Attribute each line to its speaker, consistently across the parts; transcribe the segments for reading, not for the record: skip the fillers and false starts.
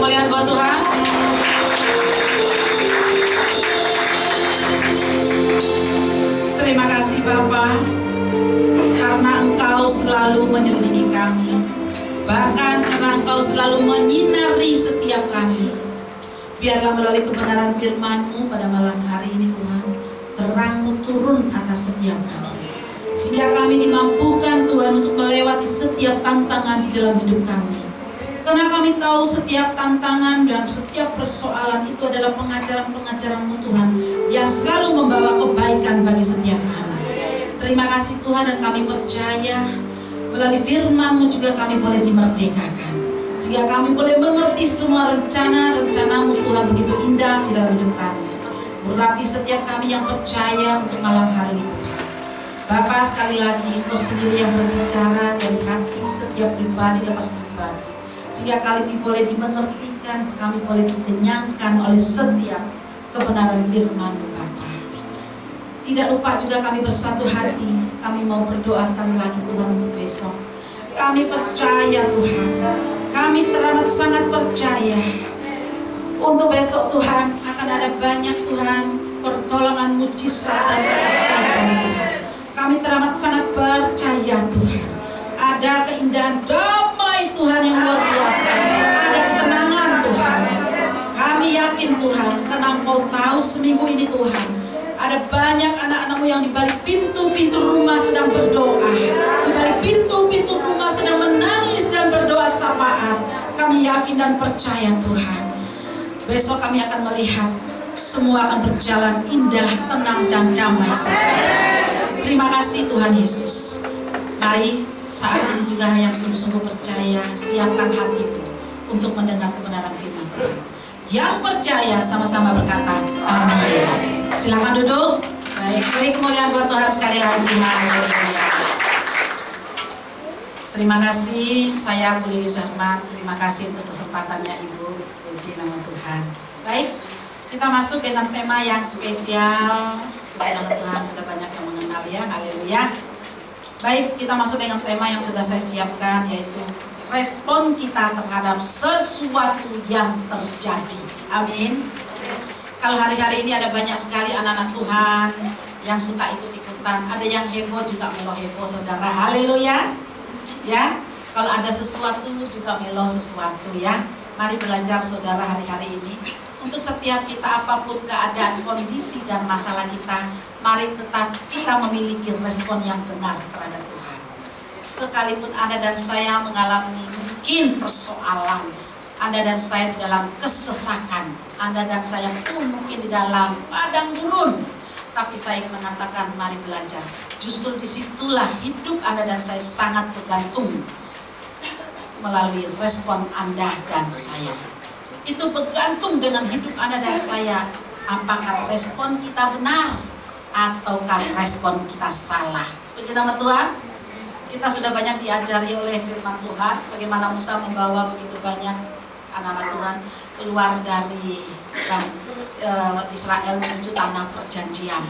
Speaker 1: kemuliaan buat Tuhan. Terima kasih Bapa, karena Engkau selalu menyelidiki kami, bahkan karena Engkau selalu menyinari setiap kami. Biarlah melalui kebenaran firman-Mu pada malam hari ini Tuhan, terang-Mu turun atas setiap kami, sehingga kami dimampukan Tuhan untuk melewati setiap tantangan di dalam hidup kami. Karena kami tahu setiap tantangan dan setiap persoalan itu adalah pengajaran-pengajaran-Mu Tuhan, yang selalu membawa kebaikan bagi setiap kami. Terima kasih Tuhan, dan kami percaya melalui firman-Mu juga kami boleh dimerdekakan, sehingga kami boleh mengerti semua rencana-rencana-Mu Tuhan begitu indah di dalam hidup kami. Urapi setiap kami yang percaya untuk malam hari ini Tuhan. Bapa, sekali lagi Engkau sendiri yang berbicara dari hati setiap pribadi lepas pribadi, sehingga kami boleh dimengertikan, kami boleh dikenyangkan oleh setiap kebenaran firman-Mu Bapa. Tidak lupa juga kami bersatu hati, kami mau berdoa sekali lagi Tuhan untuk besok. Kami percaya Tuhan, kami teramat sangat percaya untuk besok Tuhan akan ada banyak Tuhan pertolongan mujizat dan keajaiban Tuhan. Kami teramat sangat percaya Tuhan, ada keindahan damai Tuhan yang luar biasa, ada ketenangan Tuhan. Kami yakin Tuhan, karena Engkau tahu seminggu ini Tuhan, ada banyak anak-anak-Mu yang di balik pintu-pintu rumah sedang berdoa, di balik pintu-pintu rumah sedang menangis dan berdoa sapaan. Kami yakin dan percaya Tuhan, besok kami akan melihat semua akan berjalan indah, tenang, dan damai saja. Terima kasih Tuhan Yesus. Mari saat ini juga yang sungguh-sungguh percaya, siapkan hatimu untuk mendengar kebenaran firman Tuhan. Yang percaya sama-sama berkata amin. Silakan duduk. Baik, beri kemuliaan buat Tuhan sekali lagi. Haleluya. Terima kasih, saya Bu Lili Syahman. Terima kasih untuk kesempatannya Ibu. Puji nama Tuhan. Baik, kita masuk dengan tema yang spesial. Puji nama Tuhan, sudah banyak yang mengenal ya. Haleluya. Baik, kita masuk dengan tema yang sudah saya siapkan, yaitu respon kita terhadap sesuatu yang terjadi. Amin. Kalau hari-hari ini ada banyak sekali anak-anak Tuhan yang suka ikut-ikutan. Ada yang heboh juga melo heboh, saudara. Haleluya. Ya, kalau ada sesuatu juga melo sesuatu ya. Mari belajar saudara hari-hari ini. Untuk setiap kita apapun keadaan, kondisi dan masalah kita, mari tetap kita memiliki respon yang benar terhadap Tuhan. Sekalipun Anda dan saya mengalami mungkin persoalan, Anda dan saya di dalam kesesakan, Anda dan saya pun mungkin di dalam padang gurun, tapi saya ingin mengatakan mari belajar. Justru disitulah hidup Anda dan saya sangat bergantung melalui respon Anda dan saya. Itu bergantung dengan hidup Anda dan saya. Apakah respon kita benar ataukah respon kita salah? Puji nama Tuhan. Kita sudah banyak diajari oleh firman Tuhan bagaimana Musa membawa begitu banyak anak-anak Tuhan keluar dari Israel menuju tanah perjanjian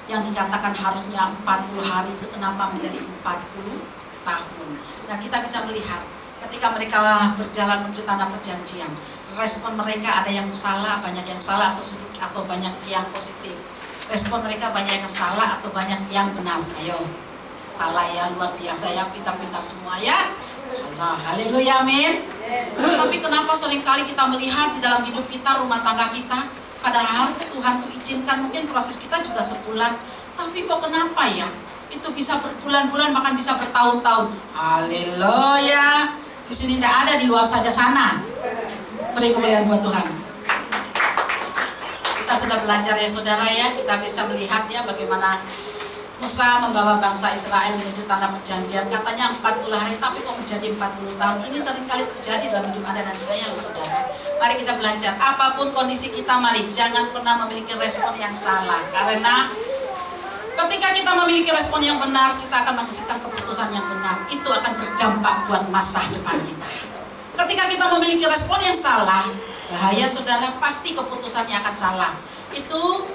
Speaker 1: yang dikatakan harusnya 40 hari, itu kenapa menjadi 40 tahun. Nah, kita bisa melihat ketika mereka berjalan menuju tanah perjanjian, respon mereka ada yang salah, banyak yang salah atau sedikit atau banyak yang positif. Respon mereka banyak yang salah atau banyak yang benar. Ayo, salah ya, luar biasa ya, pintar-pintar semua ya. Salah, haleluya, amin. Tapi kenapa seringkali kita melihat di dalam hidup kita, rumah tangga kita, padahal Tuhan tuh izinkan mungkin proses kita juga sebulan, tapi kok kenapa ya? Itu bisa berbulan-bulan, bahkan bisa bertahun-tahun. Haleluya. Di sini tidak ada, di luar saja sana. Beri kemuliaan buat Tuhan. Kita sudah belajar ya saudara ya, kita bisa melihat ya bagaimana Musa membawa bangsa Israel menuju tanah perjanjian. Katanya 40 hari, tapi kok menjadi 40 tahun. Ini seringkali terjadi dalam hidup Anda dan saya loh saudara. Mari kita belajar, apapun kondisi kita, mari jangan pernah memiliki respon yang salah. Karena ketika kita memiliki respon yang benar, kita akan menghasilkan keputusan yang benar. Itu akan berdampak buat masa depan kita. Ketika kita memiliki respon yang salah, bahaya saudara, pasti keputusannya akan salah. Itu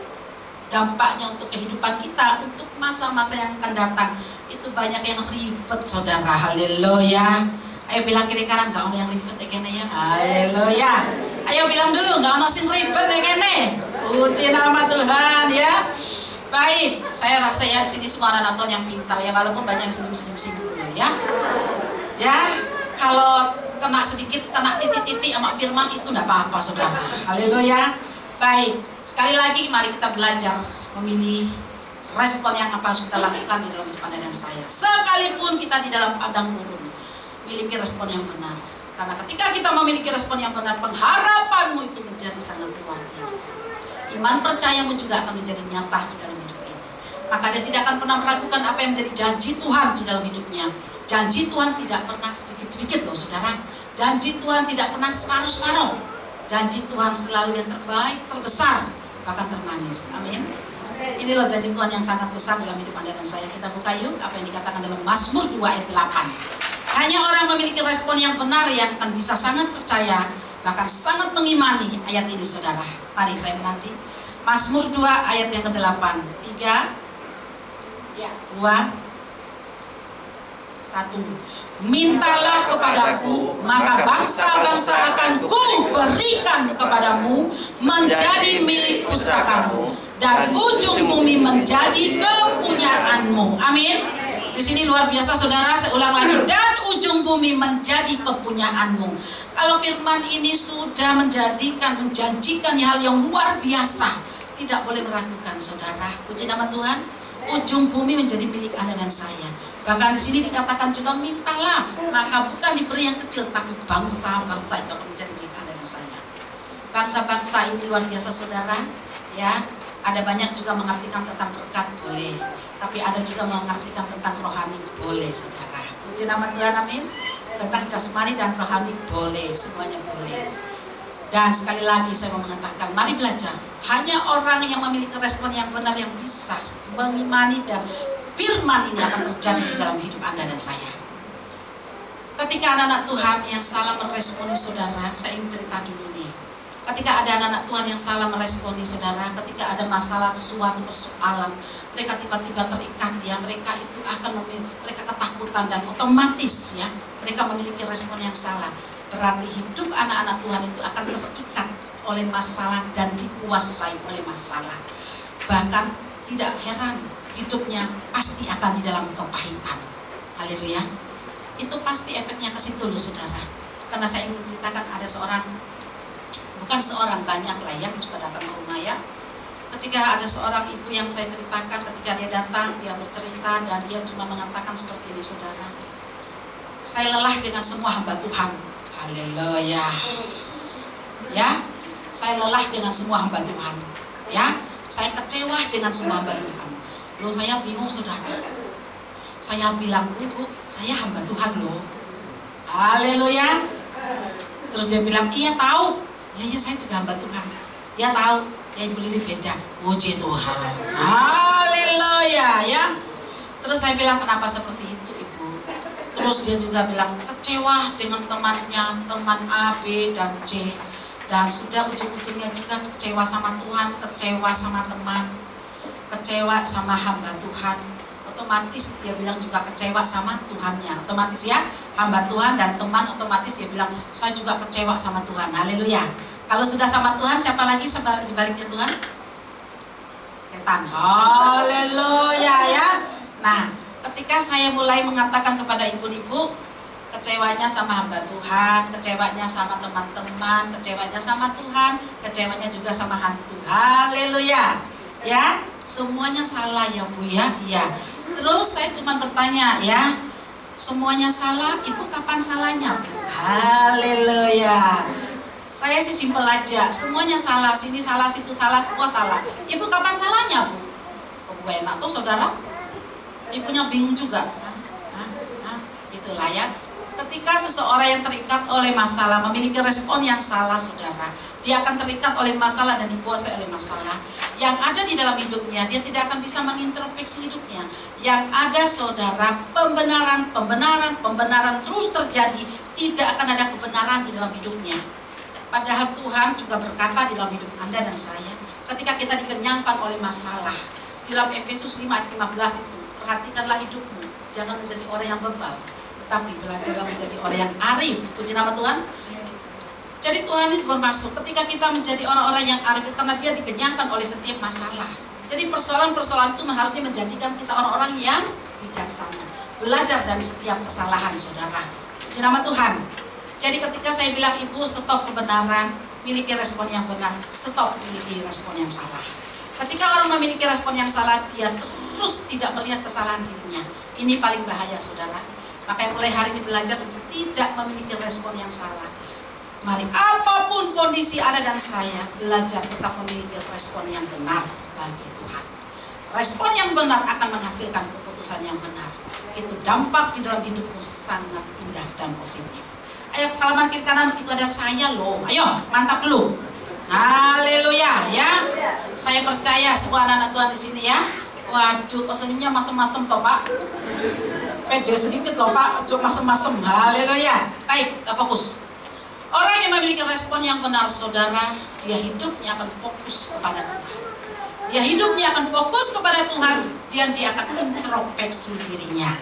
Speaker 1: dampaknya untuk kehidupan kita, untuk masa-masa yang akan datang. Itu banyak yang ribet saudara, haleluya. Ayo bilang kiri kanan, gak ada yang ribet ya. Haleluya. Ayo bilang dulu, nggak ono sing ribet ya kene. Puji nama Tuhan ya. Baik, saya rasa ya di sini semua anak Tuhan yang pintar ya, walaupun banyak yang senyum-senyum sibuk dulu ya. Ya, kalau kena sedikit, kena titik-titik sama firman itu enggak apa-apa saudara. Haleluya. Baik, sekali lagi mari kita belajar memilih respon yang apa harus kita lakukan di dalam hidup Anda dan saya. Sekalipun kita di dalam padang gurun, miliki respon yang benar. Karena ketika kita memiliki respon yang benar, pengharapanmu itu menjadi sangat luar biasa. Iman percayamu juga akan menjadi nyata di dalam hidup ini. Maka dia tidak akan pernah meragukan apa yang menjadi janji Tuhan di dalam hidupnya. Janji Tuhan tidak pernah sedikit-sedikit loh saudara. Janji Tuhan tidak pernah separuh-separuh. Janji Tuhan selalu yang terbaik, terbesar, bahkan termanis. Amin. Ini loh janji Tuhan yang sangat besar dalam hidup Anda dan saya. Kita buka yuk apa yang dikatakan dalam Mazmur 2 ayat 8. Hanya orang memiliki respon yang benar yang akan bisa sangat percaya, bahkan sangat mengimani ayat ini saudara. Mari saya menanti. Mazmur 2 ayat yang ke-8. 3, 2, 1. Mintalah kepadaku, maka bangsa-bangsa akan ku berikan kepadamu menjadi milik pusakamu, dan ujung bumi menjadi kepunyaanmu. Amin. Di sini luar biasa saudara, saya ulang lagi, dan ujung bumi menjadi kepunyaanmu. Kalau firman ini sudah menjanjikan hal yang luar biasa, tidak boleh meragukan saudara. Puji nama Tuhan. Ujung bumi menjadi milik Anda dan saya. Bahkan di sini dikatakan juga mintalah, maka bukan diberi yang kecil, tapi bangsa-bangsa itu akan menjadi milik Anda dan saya. Bangsa-bangsa ini luar biasa saudara, ya. Ada banyak juga mengartikan tentang berkat, boleh. Tapi ada juga mengartikan tentang rohani, boleh saudara. Puji nama Tuhan, amin. Tentang jasmani dan rohani, boleh, semuanya boleh. Dan sekali lagi saya mau mengatakan, mari belajar. Hanya orang yang memiliki respon yang benar yang bisa mengimani dan firman ini akan terjadi di dalam hidup Anda dan saya. Ketika anak-anak Tuhan yang salah meresponi saudara, saya ingin cerita dulu nih. Ketika ada anak-anak Tuhan yang salah meresponi saudara, ketika ada masalah sesuatu persoalan, mereka tiba-tiba terikat ya, mereka itu akan mereka ketakutan dan otomatis ya, mereka memiliki respon yang salah. Berarti hidup anak-anak Tuhan itu akan terikat oleh masalah dan dikuasai oleh masalah. Bahkan tidak heran hidupnya pasti akan di dalam kepahitan. Haleluya. Itu pasti efeknya ke situ loh saudara. Karena saya ingin ceritakan ada seorang, bukan seorang, banyak lah yang suka datang ke rumah ya. Ketika ada seorang ibu yang saya ceritakan, ketika dia datang, dia bercerita dan dia cuma mengatakan seperti ini saudara. Saya lelah dengan semua hamba Tuhan. Haleluya. Ya, saya lelah dengan semua hamba Tuhan. Ya, saya kecewa dengan semua hamba Tuhan. Loh, saya bingung saudara. Saya bilang, Bu, saya hamba Tuhan loh. Haleluya. Terus dia bilang, iya tahu. Ya, saya juga hamba Tuhan. Dia tahu. Ya, Ibu Lili beda. Puji Tuhan. Haleluya ya. Terus saya bilang, kenapa seperti itu Ibu? Terus dia juga bilang, kecewa dengan temannya, teman A, B, dan C. Dan sudah ujung-ujungnya juga kecewa sama Tuhan, kecewa sama teman, kecewa sama hamba Tuhan. Otomatis dia bilang juga kecewa sama Tuhannya. Otomatis ya, hamba Tuhan dan teman otomatis dia bilang, saya juga kecewa sama Tuhan. Haleluya. Kalau sudah sama Tuhan, siapa lagi dibaliknya Tuhan? Setan. Haleluya ya. Nah, ketika saya mulai mengatakan kepada ibu-ibu, kecewanya sama hamba Tuhan, kecewanya sama teman-teman, kecewanya sama Tuhan, kecewanya juga sama hantu. Haleluya. Ya, semuanya salah ya Bu ya. Ya. Terus saya cuma bertanya ya, semuanya salah, Ibu kapan salahnya Bu? Haleluya. Saya sih simpel aja, semuanya salah, sini salah, situ salah, semua salah. Ibu kapan salahnya Bu? Bu enak tuh saudara. Ibunya bingung juga. Itulah ya. Ketika seseorang yang terikat oleh masalah memiliki respon yang salah saudara, dia akan terikat oleh masalah dan dikuasai oleh masalah. Yang ada di dalam hidupnya, dia tidak akan bisa mengintrospeksi hidupnya. Yang ada saudara, pembenaran terus terjadi, tidak akan ada kebenaran di dalam hidupnya. Padahal Tuhan juga berkata di dalam hidup Anda dan saya, ketika kita dikenyangkan oleh masalah, di dalam Efesus 5 ayat 15 itu, perhatikanlah hidupmu, jangan menjadi orang yang bebal, tapi belajarlah menjadi orang yang arif. Puji nama Tuhan. Jadi Tuhan itu bermaksud ketika kita menjadi orang-orang yang arif, karena dia dikenyangkan oleh setiap masalah. Jadi persoalan-persoalan itu harusnya menjadikan kita orang-orang yang bijaksana. Belajar dari setiap kesalahan saudara. Puji nama Tuhan. Jadi ketika saya bilang ibu stop kebenaran, miliki respon yang benar, stop miliki respon yang salah. Ketika orang memiliki respon yang salah, dia terus tidak melihat kesalahan dirinya. Ini paling bahaya saudara. Makanya mulai hari ini belajar untuk tidak memiliki respon yang salah. Mari apapun kondisi Anda dan saya, belajar tetap memiliki respon yang benar bagi Tuhan. Respon yang benar akan menghasilkan keputusan yang benar. Itu dampak di dalam hidupmu sangat indah dan positif. Ayo halaman kiri kanan, itu adalah saya loh. Ayo mantap dulu. Haleluya ya. Saya percaya semua anak-anak Tuhan di sini ya. Waduh, kok senyumnya masem-masem toh Pak. Pede sedikit loh Pak, cuma masem-masem. Haleluya. Baik, kita fokus. Orang yang memiliki respon yang benar saudara, dia hidupnya akan fokus kepada Tuhan. Dia hidupnya akan fokus kepada Tuhan, dan dia akan introspeksi dirinya.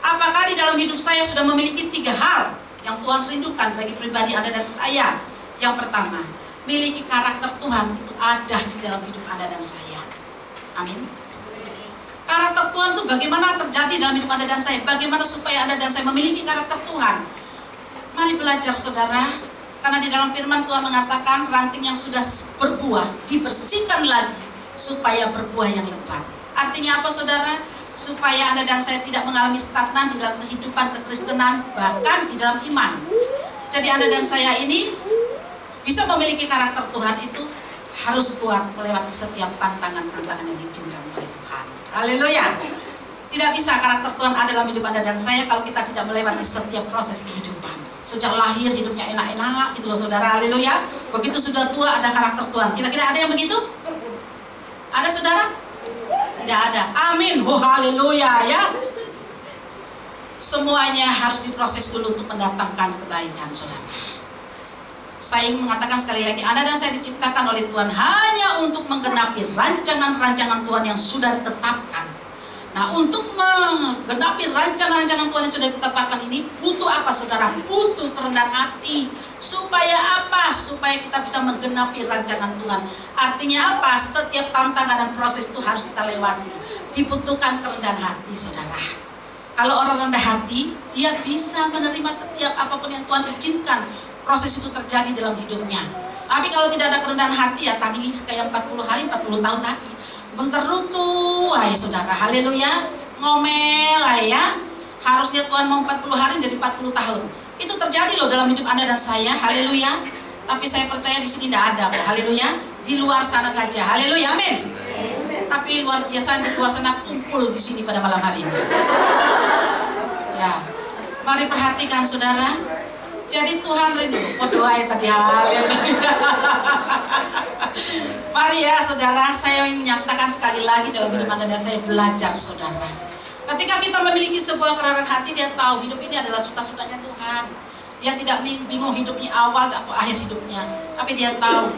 Speaker 1: Apakah di dalam hidup saya sudah memiliki 3 hal yang Tuhan rindukan bagi pribadi Anda dan saya? Yang pertama, miliki karakter Tuhan itu ada di dalam hidup Anda dan saya. Amin. Karakter Tuhan itu bagaimana terjadi dalam hidup Anda dan saya? Bagaimana supaya Anda dan saya memiliki karakter Tuhan? Mari belajar saudara, karena di dalam firman Tuhan mengatakan ranting yang sudah berbuah dibersihkan lagi supaya berbuah yang lebat. Artinya apa saudara? Supaya Anda dan saya tidak mengalami stagnan di dalam kehidupan kekristenan, bahkan di dalam iman. Jadi Anda dan saya ini bisa memiliki karakter Tuhan itu harus kuat melewati setiap tantangan-tantangan yang diizinkan oleh Tuhan. Haleluya. Tidak bisa karakter Tuhan ada dalam hidup Anda dan saya kalau kita tidak melewati setiap proses kehidupan. Sejak lahir hidupnya enak-enak, itu loh saudara, haleluya. Begitu sudah tua ada karakter Tuhan. Kira-kira ada yang begitu? Ada saudara? Tidak ada. Amin. Oh haleluya ya. Semuanya harus diproses dulu untuk mendatangkan kebaikan saudara. Saya ingin mengatakan sekali lagi, Anda dan saya diciptakan oleh Tuhan hanya untuk menggenapi rancangan-rancangan Tuhan yang sudah ditetapkan. Nah, untuk menggenapi rancangan-rancangan Tuhan yang sudah ditetapkan ini butuh apa saudara? Butuh kerendahan hati. Supaya apa? Supaya kita bisa menggenapi rancangan Tuhan. Artinya apa? Setiap tantangan dan proses itu harus kita lewati. Dibutuhkan kerendahan hati saudara. Kalau orang rendah hati, dia bisa menerima setiap apapun yang Tuhan izinkan proses itu terjadi dalam hidupnya. Tapi kalau tidak ada kerendahan hati, ya tadi kayak 40 hari, 40 tahun tadi, menggerutu, ay saudara, haleluya, ngomel, ay ya. Harusnya Tuhan mau 40 hari jadi 40 tahun. Itu terjadi loh dalam hidup Anda dan saya, haleluya. Tapi saya percaya di sini tidak ada, haleluya. Di luar sana saja, haleluya, amin. Tapi luar biasa di luar sana kumpul di sini pada malam hari ini. Ya, mari perhatikan saudara. Jadi Tuhan rindu, doa ya tadi, haleluya. Mari ya saudara, saya ingin menyatakan sekali lagi dalam hidup Anda dan saya belajar saudara. Ketika kita memiliki sebuah kerendahan hati, dia tahu hidup ini adalah suka-sukanya Tuhan. Dia tidak bingung hidupnya awal atau akhir hidupnya, tapi dia tahu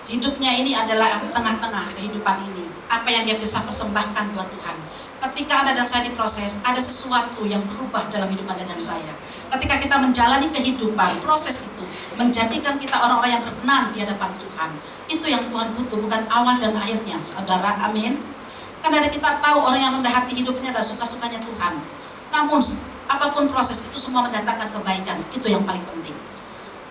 Speaker 1: hidupnya ini adalah tengah-tengah kehidupan ini. Apa yang dia bisa persembahkan buat Tuhan. Ketika Anda dan saya diproses, ada sesuatu yang berubah dalam hidup Anda dan saya. Ketika kita menjalani kehidupan, proses itu menjadikan kita orang-orang yang berkenan di hadapan Tuhan. Itu yang Tuhan butuh, bukan awal dan akhirnya, saudara, amin. Karena kita tahu orang yang rendah hati hidupnya adalah suka-sukanya Tuhan. Namun, apapun proses itu semua mendatangkan kebaikan, itu yang paling penting.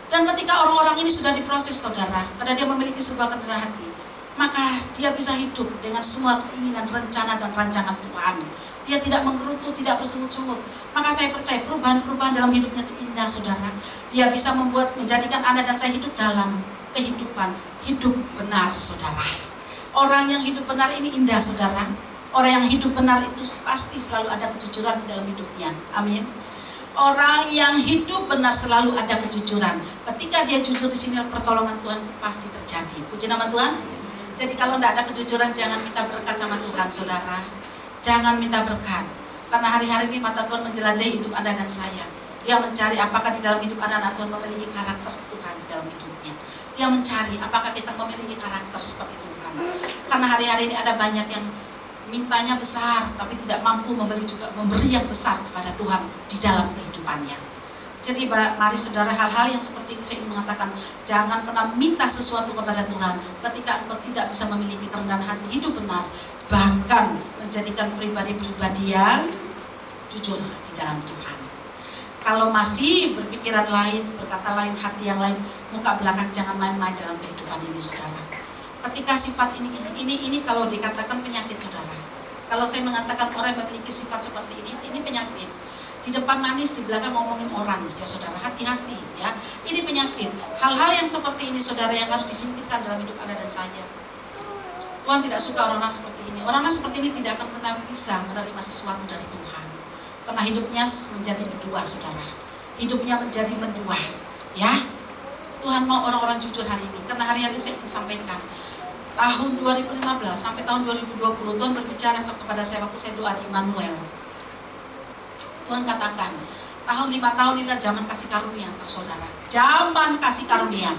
Speaker 1: Dan ketika orang-orang ini sudah diproses, saudara, karena dia memiliki sebuah kerendahan hati, maka dia bisa hidup dengan semua keinginan, rencana, dan rancangan Tuhan. Dia tidak menggerutu, tidak bersungut-sungut. Maka saya percaya perubahan-perubahan dalam hidupnya itu indah, saudara. Dia bisa menjadikan Anda dan saya hidup dalam kehidupan, hidup benar, saudara. Orang yang hidup benar ini indah, saudara. Orang yang hidup benar itu pasti selalu ada kejujuran di dalam hidupnya. Amin. Orang yang hidup benar selalu ada kejujuran. Ketika dia jujur di sini, pertolongan Tuhan itu pasti terjadi. Puji nama Tuhan. Jadi kalau tidak ada kejujuran, jangan minta berkat sama Tuhan, saudara. Jangan minta berkat. Karena hari-hari ini mata Tuhan menjelajahi hidup Anda dan saya. Dia mencari apakah di dalam hidup anak-anak Tuhan memiliki karakter Tuhan di dalam hidupnya. Dia mencari apakah kita memiliki karakter seperti Tuhan. Karena hari-hari ini ada banyak yang mintanya besar, tapi tidak mampu memberi yang besar kepada Tuhan di dalam kehidupannya. Jadi mari saudara, hal-hal yang seperti ini saya ingin mengatakan, jangan pernah minta sesuatu kepada Tuhan ketika engkau tidak bisa memiliki kerendahan hati, hidup benar, bahkan menjadikan pribadi-pribadi yang jujur di dalam Tuhan. Kalau masih berpikiran lain, berkata lain, hati yang lain, muka belakang, jangan main-main dalam kehidupan ini saudara. Ketika sifat ini kalau dikatakan penyakit saudara. Kalau saya mengatakan orang yang memiliki sifat seperti ini penyakit. Di depan manis, di belakang ngomongin orang, ya saudara, hati-hati ya. Ini penyakit. Hal-hal yang seperti ini saudara yang harus disingkirkan dalam hidup Anda dan saya. Tuhan tidak suka orang-orang seperti ini. Orang-orang seperti ini tidak akan pernah bisa menerima sesuatu dari Tuhan. Karena hidupnya menjadi berdua saudara. Hidupnya menjadi mendua ya. Tuhan mau orang-orang jujur hari ini. Karena hari-hari saya ingin sampaikan, tahun 2015 sampai tahun 2020 Tuhan berbicara kepada saya waktu saya doa di Immanuel. Tuhan katakan, tahun 5 tahun ini zaman kasih karunia, saudara. Zaman kasih karunia.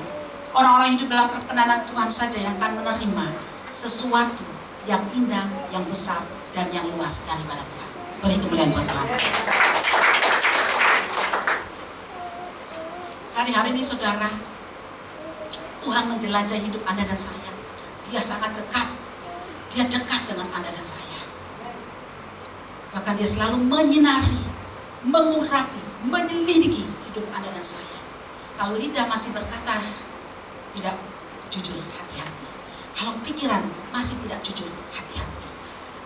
Speaker 1: Orang-orang hidup dalam perkenanan Tuhan saja yang akan menerima sesuatu yang indah, yang besar, dan yang luas daripada Tuhan. Beri kemuliaan buat Tuhan. Hari-hari ini saudara, Tuhan menjelajah hidup Anda dan saya. Dia sangat dekat. Dia dekat dengan Anda dan saya. Bahkan dia selalu menyinari, mengurapi, menyelidiki hidup Anda dan saya. Kalau lidah masih berkata tidak jujur, hati-hati. Kalau pikiran masih tidak jujur, hati-hati.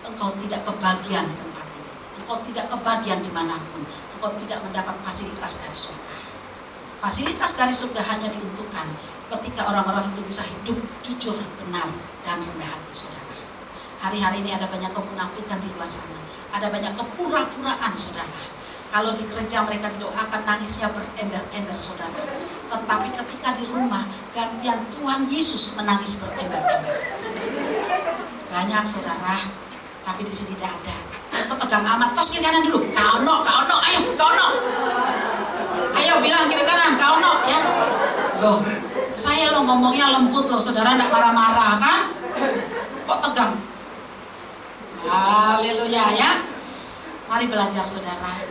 Speaker 1: Engkau tidak kebagian di tempat ini. Engkau tidak kebagian dimanapun. Engkau tidak mendapat fasilitas dari surga. Fasilitas dari surga hanya diuntukkan ketika orang-orang itu bisa hidup jujur, benar, dan rendah hati saudara. Hari-hari ini ada banyak kemunafikan di luar sana. Ada banyak kepura-puraan saudara. Kalau di gereja mereka didoakan nangisnya berember-ember saudara. Tetapi ketika di rumah gantian Tuhan Yesus menangis berember-ember. Banyak saudara, tapi di sini tidak ada. Kau tegang amat, tos kiri kanan dulu. Kau no, ayo, kau no. Ayo bilang kiri kanan, kau no ya. Loh, saya lo ngomongnya lembut loh saudara, tidak marah-marah kan? Kok tegang? Haleluya ya. Mari belajar saudara.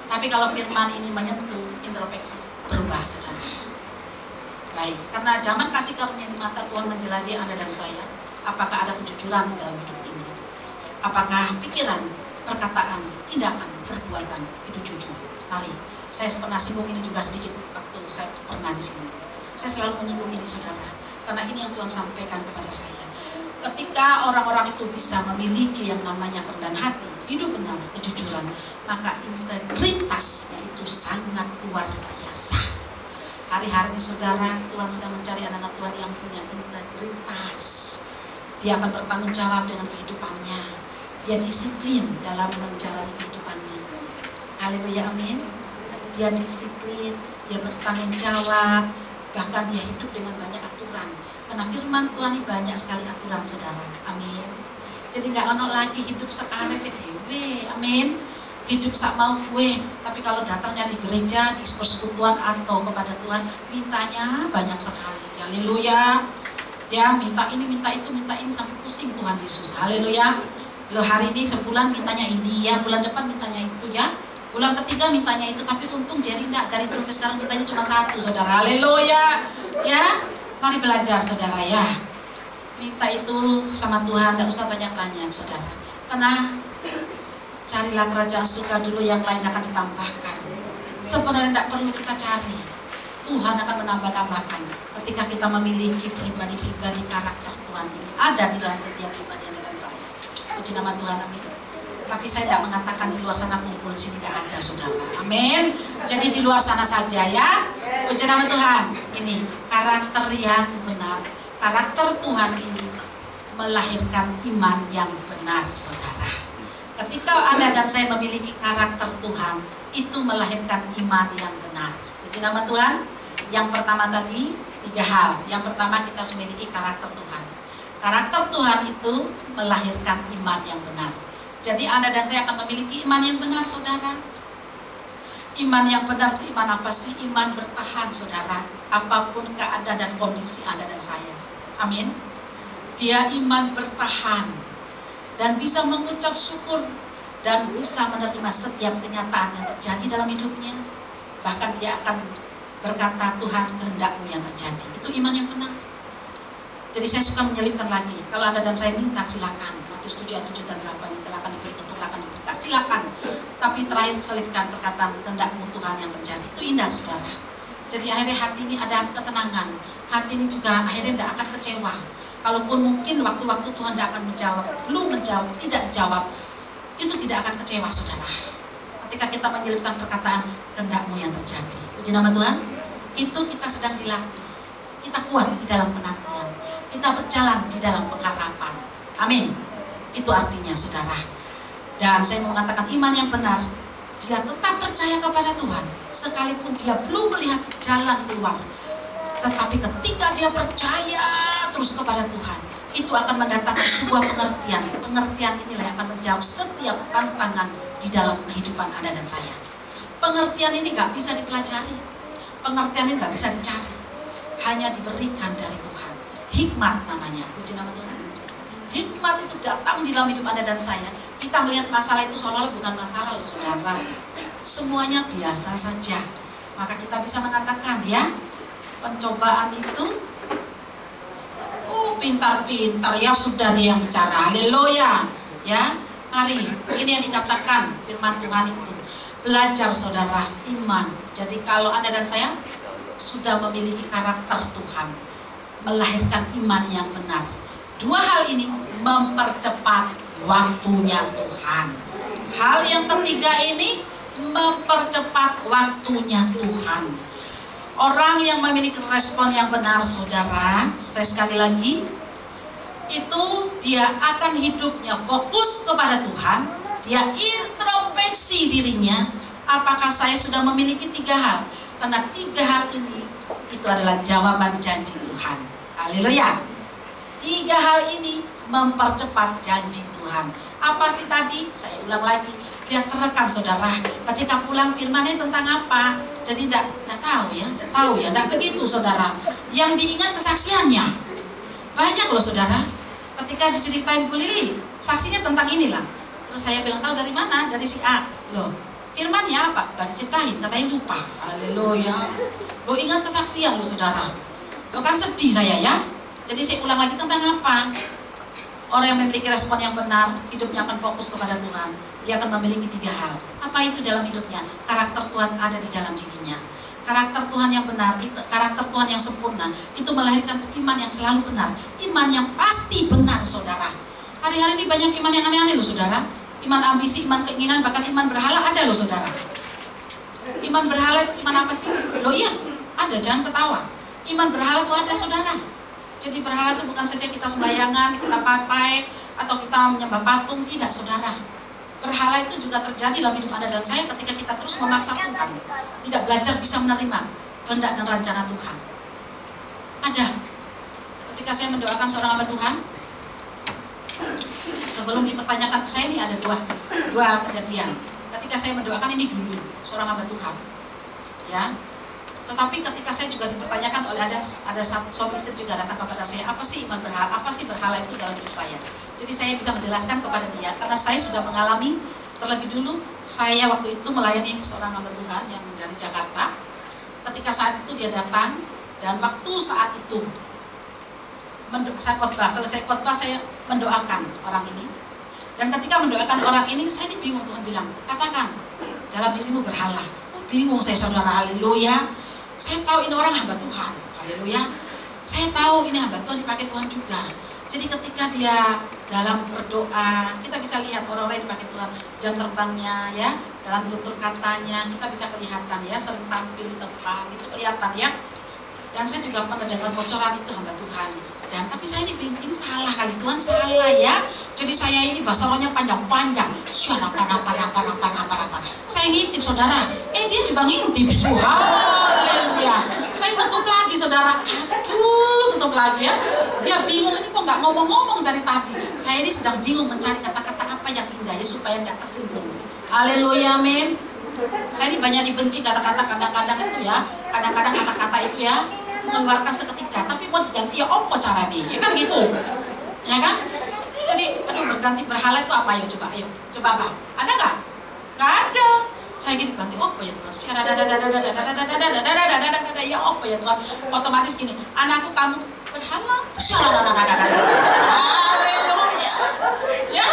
Speaker 1: Tapi kalau firman ini menyentuh, introspeksi, berubah saudara. Baik, karena zaman kasih karunia di mata Tuhan menjelajahi Anda dan saya. Apakah ada kejujuran di dalam hidup ini? Apakah pikiran, perkataan, tindakan, perbuatan itu jujur? Mari, saya pernah singgung ini juga sedikit waktu saya pernah di sini. Saya selalu menyinggung ini saudara, karena ini yang Tuhan sampaikan kepada saya. Ketika orang-orang itu bisa memiliki yang namanya kerendahan hati, hidup benar, kejujuran, maka integritasnya itu sangat luar biasa. Hari-hari ini saudara, Tuhan sedang mencari anak-anak Tuhan yang punya integritas. Dia akan bertanggung jawab dengan kehidupannya. Dia disiplin dalam menjalani kehidupannya. Haleluya, amin. Dia disiplin, dia bertanggung jawab, bahkan dia hidup dengan banyak aturan. Karena firman Tuhan ini banyak sekali aturan saudara, amin. Jadi nggak ono lagi hidup sekarang PTW, amin. Hidup sak mau gue, tapi kalau datangnya di gereja, di persekutuan atau kepada Tuhan, mintanya banyak sekali. Haleluya. Ya, minta ini sampai pusing Tuhan Yesus. Haleluya. Lo hari ini sebulan mintanya ini ya, bulan depan mintanya itu ya. Bulan ketiga mintanya itu, tapi untung Jerry enggak, dari dulu sekarang mintanya cuma satu, saudara. Haleluya. Ya, mari belajar saudara ya. Minta itu sama Tuhan, tidak usah banyak-banyak saudara. Karena carilah kerajaan surga dulu, yang lain akan ditambahkan. Sebenarnya tidak perlu kita cari. Tuhan akan menambah-nambahkan ketika kita memiliki pribadi-pribadi karakter Tuhan ini. Ada di dalam setiap pribadi yang dengan saya. Puji nama Tuhan, amin. Tapi saya tidak mengatakan di luar sana kumpul, sini tidak ada saudara. Amin. Jadi di luar sana saja ya. Puji nama Tuhan. Ini karakter yang benar. Karakter Tuhan ini melahirkan iman yang benar saudara. Ketika Anda dan saya memiliki karakter Tuhan, itu melahirkan iman yang benar. Puji nama Tuhan. Yang pertama tadi 3 hal. Yang pertama kita harus memiliki karakter Tuhan. Karakter Tuhan itu melahirkan iman yang benar. Jadi Anda dan saya akan memiliki iman yang benar saudara. Iman yang benar itu iman apa sih? Iman bertahan saudara, apapun keadaan dan kondisi Anda dan saya. Amin. Dia iman bertahan dan bisa mengucap syukur dan bisa menerima setiap kenyataan yang terjadi dalam hidupnya. Bahkan dia akan berkata, Tuhan kehendak-Mu yang terjadi. Itu iman yang benar. Jadi saya suka menyelipkan lagi. Kalau Anda dan saya minta, silakan. Matius 7 ayat 7 dan 8, mintalah diberi, ketuklah dibuka. Silakan. Tapi terakhir selipkan perkataan kehendak-Mu Tuhan yang terjadi. Itu indah, saudara. Jadi akhirnya hati ini ada ketenangan. Hati ini juga akhirnya tidak akan kecewa. Kalaupun mungkin waktu-waktu Tuhan tidak akan menjawab, belum menjawab, tidak dijawab, itu tidak akan kecewa, saudara. Ketika kita menyelipkan perkataan kehendak-Mu yang terjadi. Puji nama Tuhan. Itu kita sedang dilatih. Kita kuat di dalam penantian. Kita berjalan di dalam pengharapan. Amin. Itu artinya, saudara. Dan saya mau mengatakan iman yang benar, dia tetap percaya kepada Tuhan sekalipun dia belum melihat jalan keluar. Tetapi ketika dia percaya terus kepada Tuhan, itu akan mendatangkan sebuah pengertian. Pengertian inilah yang akan menjawab setiap tantangan di dalam kehidupan Anda dan saya. Pengertian ini gak bisa dipelajari. Pengertian ini gak bisa dicari. Hanya diberikan dari Tuhan. Hikmat namanya. Puji nama Tuhan. Hikmat itu datang di dalam hidup Anda dan saya. Kita melihat masalah itu seolah-olah bukan masalah loh, saudara. Semuanya biasa saja. Maka kita bisa mengatakan, ya, pencobaan itu pintar-pintar, ya sudah dia yang bicara. Haleluya. Ya, mari. Ini yang dikatakan firman Tuhan itu. Belajar, saudara, iman. Jadi kalau Anda dan saya sudah memiliki karakter Tuhan, melahirkan iman yang benar. Dua hal ini mempercepat waktunya Tuhan. Hal yang ketiga ini mempercepat waktunya Tuhan. Orang yang memiliki respon yang benar, saudara, saya sekali lagi, itu dia akan hidupnya fokus kepada Tuhan. Dia introspeksi dirinya. Apakah saya sudah memiliki tiga hal? Karena tiga hal ini itu adalah jawaban janji Tuhan. Haleluya. Tiga hal ini mempercepat janji Tuhan. Apa sih tadi? Saya ulang lagi. Biar terekam, saudara. Ketika pulang firmannya tentang apa? Jadi tidak tahu ya, tidak begitu, saudara. Yang diingat kesaksiannya. Banyak loh, saudara. Ketika diceritain Bu Lili, saksinya tentang inilah. Terus saya bilang, tahu dari mana? Dari si A. Loh, firmannya apa? Gak diceritain, katanya lupa. Haleluya. Lo ingat kesaksian lo, saudara. Lo kan sedih saya ya. Jadi saya ulang lagi tentang apa? Orang yang memiliki respon yang benar, hidupnya akan fokus kepada Tuhan. Dia akan memiliki tiga hal. Apa itu dalam hidupnya? Karakter Tuhan ada di dalam dirinya. Karakter Tuhan yang benar, karakter Tuhan yang sempurna, itu melahirkan iman yang selalu benar. Iman yang pasti benar, saudara. Hari-hari ini banyak iman yang aneh-aneh loh, saudara. Iman ambisi, iman keinginan, bahkan iman berhala ada loh, saudara. Iman berhala itu iman apa sih? Loh iya, ada, jangan ketawa. Iman berhala itu ada, saudara. Jadi berhala itu bukan saja kita sembayangan, kita papai, atau kita menyembah patung, tidak, saudara. Berhala itu juga terjadi dalam hidup Anda dan saya ketika kita terus memaksa Tuhan, tidak belajar bisa menerima kehendak dan rencana Tuhan. Ada. Ketika saya mendoakan seorang hamba Tuhan, sebelum dipertanyakan saya ini ada dua kejadian. Ketika saya mendoakan ini dulu seorang hamba Tuhan, ya. Tetapi ketika saya juga dipertanyakan oleh ada suami istri juga datang kepada saya, apa sih iman berhala, apa sih berhala itu dalam hidup saya. Jadi saya bisa menjelaskan kepada dia, karena saya sudah mengalami terlebih dulu. Saya waktu itu melayani seorang hamba Tuhan yang dari Jakarta. Ketika saat itu dia datang, dan waktu saat itu saya khotbah, selesai khotbah saya mendoakan orang ini. Dan ketika mendoakan orang ini, saya ini bingung. Tuhan bilang, katakan dalam dirimu berhala. Oh, bingung saya, saudara. Haleluya. Saya tahu ini orang hamba Tuhan, haleluya. Saya tahu ini hamba Tuhan dipakai Tuhan juga. Jadi ketika dia dalam berdoa, kita bisa lihat orang-orang yang dipakai Tuhan, jam terbangnya ya, dalam tutur katanya, kita bisa kelihatan ya, sering tampil di tempat, itu kelihatan ya. Dan saya juga pernah dengar bocoran itu hamba Tuhan. Dan tapi saya ini bingung, ini salah kali, Tuhan salah ya. Jadi saya ini bahasa rohnya panjang-panjang. Apa. Saya ngintip, saudara. Dia juga ngintip. Haleluya. Saya tutup lagi, saudara. Aduh, tutup lagi ya. Dia bingung, ini kok nggak ngomong-ngomong dari tadi. Saya ini sedang bingung mencari kata-kata apa yang indah ya, supaya nggak tersinggung. Haleluya, amin. Saya ini banyak dibenci kata-kata kadang-kadang itu ya. Kadang-kadang kata-kata itu ya mengeluarkan seketika, tapi mau diganti ya apa caranya, ya kan gitu, ya kan? Jadi, berganti berhala itu apa? Ayo coba apa? Ada nggak? Nggak ada. Saya gini ganti apa ya Tuhan? Ya apa ya Tuhan? Otomatis gini, anakku kamu berhala. Haleluya. Ya,